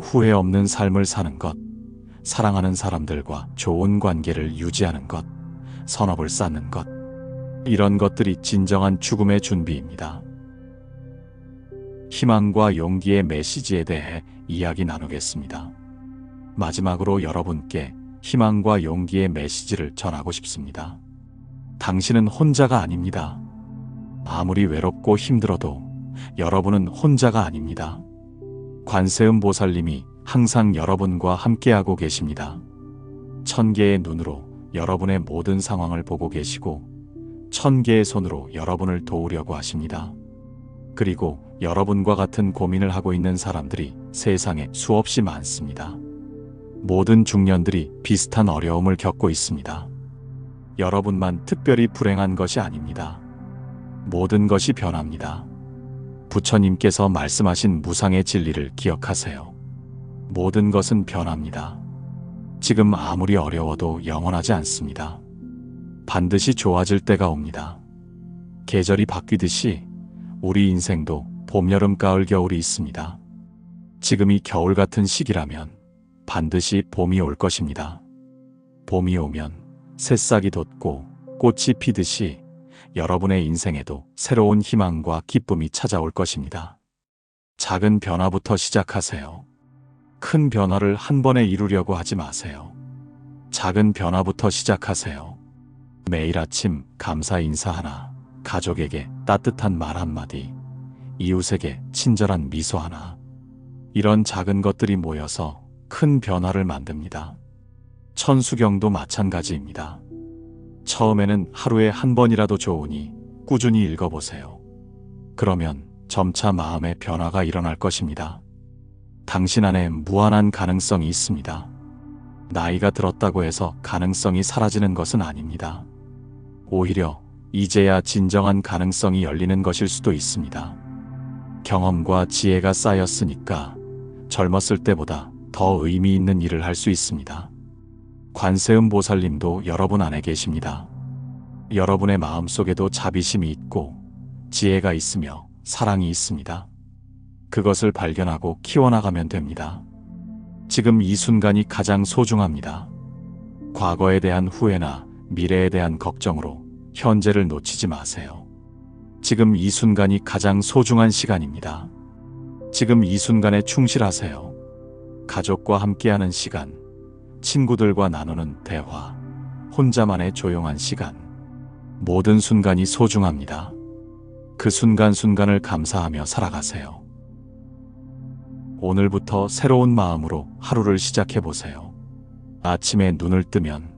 후회 없는 삶을 사는 것, 사랑하는 사람들과 좋은 관계를 유지하는 것, 선업을 쌓는 것, 이런 것들이 진정한 죽음의 준비입니다. 희망과 용기의 메시지에 대해 이야기 나누겠습니다. 마지막으로 여러분께 희망과 용기의 메시지를 전하고 싶습니다. 당신은 혼자가 아닙니다. 아무리 외롭고 힘들어도 여러분은 혼자가 아닙니다. 관세음 보살님이 항상 여러분과 함께하고 계십니다. 1000개의 눈으로 여러분의 모든 상황을 보고 계시고 1000개의 손으로 여러분을 도우려고 하십니다. 그리고 여러분과 같은 고민을 하고 있는 사람들이 세상에 수없이 많습니다. 모든 중년들이 비슷한 어려움을 겪고 있습니다. 여러분만 특별히 불행한 것이 아닙니다. 모든 것이 변합니다. 부처님께서 말씀하신 무상의 진리를 기억하세요. 모든 것은 변합니다. 지금 아무리 어려워도 영원하지 않습니다. 반드시 좋아질 때가 옵니다. 계절이 바뀌듯이 우리 인생도 봄, 여름, 가을, 겨울이 있습니다. 지금이 겨울 같은 시기라면 반드시 봄이 올 것입니다. 봄이 오면 새싹이 돋고 꽃이 피듯이 여러분의 인생에도 새로운 희망과 기쁨이 찾아올 것입니다. 작은 변화부터 시작하세요. 큰 변화를 한 번에 이루려고 하지 마세요. 작은 변화부터 시작하세요. 매일 아침 감사 인사 하나, 가족에게 따뜻한 말 한마디, 이웃에게 친절한 미소 하나, 이런 작은 것들이 모여서 큰 변화를 만듭니다. 천수경도 마찬가지입니다. 처음에는 하루에 한 번이라도 좋으니 꾸준히 읽어보세요. 그러면 점차 마음의 변화가 일어날 것입니다. 당신 안에 무한한 가능성이 있습니다. 나이가 들었다고 해서 가능성이 사라지는 것은 아닙니다. 오히려 이제야 진정한 가능성이 열리는 것일 수도 있습니다. 경험과 지혜가 쌓였으니까 젊었을 때보다 더 의미 있는 일을 할 수 있습니다. 관세음 보살님도 여러분 안에 계십니다. 여러분의 마음속에도 자비심이 있고 지혜가 있으며 사랑이 있습니다. 그것을 발견하고 키워나가면 됩니다. 지금 이 순간이 가장 소중합니다. 과거에 대한 후회나 미래에 대한 걱정으로 현재를 놓치지 마세요. 지금 이 순간이 가장 소중한 시간입니다. 지금 이 순간에 충실하세요. 가족과 함께하는 시간, 친구들과 나누는 대화, 혼자만의 조용한 시간, 모든 순간이 소중합니다. 그 순간순간을 감사하며 살아가세요. 오늘부터 새로운 마음으로 하루를 시작해보세요. 아침에 눈을 뜨면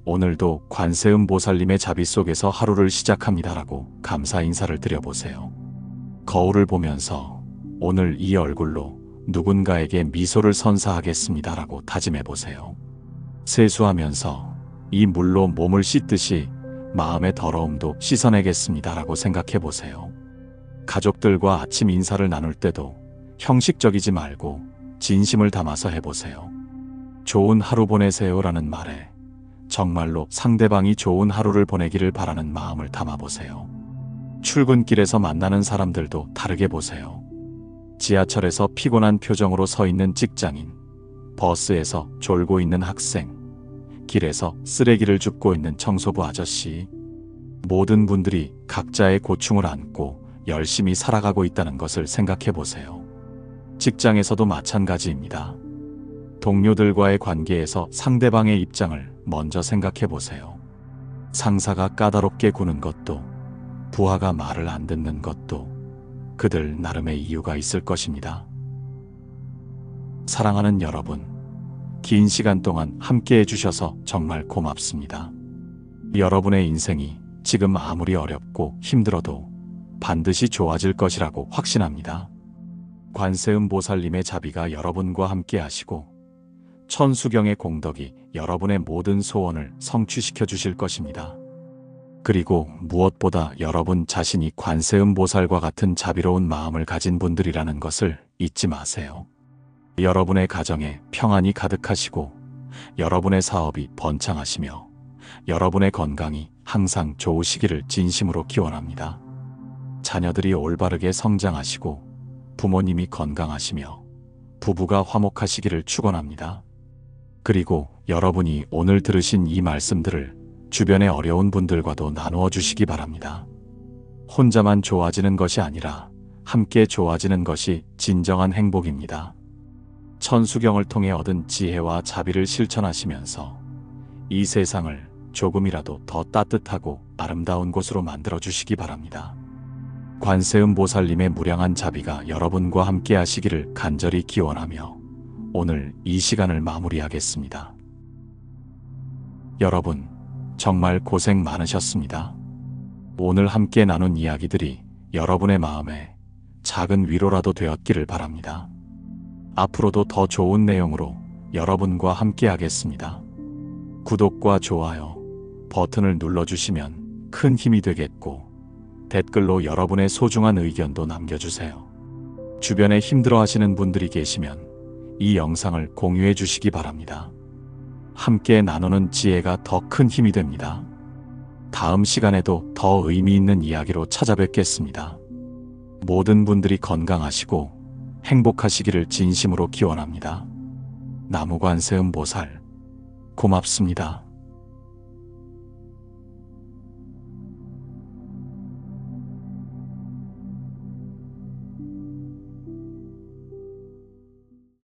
오늘도 관세음 보살님의 자비 속에서 하루를 시작합니다라고 감사 인사를 드려보세요. 거울을 보면서 오늘 이 얼굴로 누군가에게 미소를 선사하겠습니다라고 다짐해 보세요. 세수하면서 이 물로 몸을 씻듯이 마음의 더러움도 씻어내겠습니다라고 생각해 보세요. 가족들과 아침 인사를 나눌 때도 형식적이지 말고 진심을 담아서 해보세요. 좋은 하루 보내세요라는 말에 정말로 상대방이 좋은 하루를 보내기를 바라는 마음을 담아보세요. 출근길에서 만나는 사람들도 다르게 보세요. 지하철에서 피곤한 표정으로 서 있는 직장인, 버스에서 졸고 있는 학생, 길에서 쓰레기를 줍고 있는 청소부 아저씨, 모든 분들이 각자의 고충을 안고 열심히 살아가고 있다는 것을 생각해 보세요. 직장에서도 마찬가지입니다. 동료들과의 관계에서 상대방의 입장을 먼저 생각해 보세요. 상사가 까다롭게 구는 것도, 부하가 말을 안 듣는 것도 그들 나름의 이유가 있을 것입니다. 사랑하는 여러분, 긴 시간 동안 함께 해주셔서 정말 고맙습니다. 여러분의 인생이 지금 아무리 어렵고 힘들어도 반드시 좋아질 것이라고 확신합니다. 관세음 보살님의 자비가 여러분과 함께 하시고 천수경의 공덕이 여러분의 모든 소원을 성취시켜 주실 것입니다. 그리고 무엇보다 여러분 자신이 관세음 보살과 같은 자비로운 마음을 가진 분들이라는 것을 잊지 마세요. 여러분의 가정에 평안이 가득하시고 여러분의 사업이 번창하시며 여러분의 건강이 항상 좋으시기를 진심으로 기원합니다. 자녀들이 올바르게 성장하시고 부모님이 건강하시며 부부가 화목하시기를 축원합니다. 그리고 여러분이 오늘 들으신 이 말씀들을 주변의 어려운 분들과도 나누어 주시기 바랍니다. 혼자만 좋아지는 것이 아니라 함께 좋아지는 것이 진정한 행복입니다. 천수경을 통해 얻은 지혜와 자비를 실천하시면서 이 세상을 조금이라도 더 따뜻하고 아름다운 곳으로 만들어 주시기 바랍니다. 관세음 보살님의 무량한 자비가 여러분과 함께 하시기를 간절히 기원하며 오늘 이 시간을 마무리하겠습니다. 여러분, 정말 고생 많으셨습니다. 오늘 함께 나눈 이야기들이 여러분의 마음에 작은 위로라도 되었기를 바랍니다. 앞으로도 더 좋은 내용으로 여러분과 함께 하겠습니다. 구독과 좋아요 버튼을 눌러주시면 큰 힘이 되겠고 댓글로 여러분의 소중한 의견도 남겨주세요. 주변에 힘들어하시는 분들이 계시면 이 영상을 공유해 주시기 바랍니다. 함께 나누는 지혜가 더 큰 힘이 됩니다. 다음 시간에도 더 의미 있는 이야기로 찾아뵙겠습니다. 모든 분들이 건강하시고 행복하시기를 진심으로 기원합니다. 나무관세음 보살, 고맙습니다.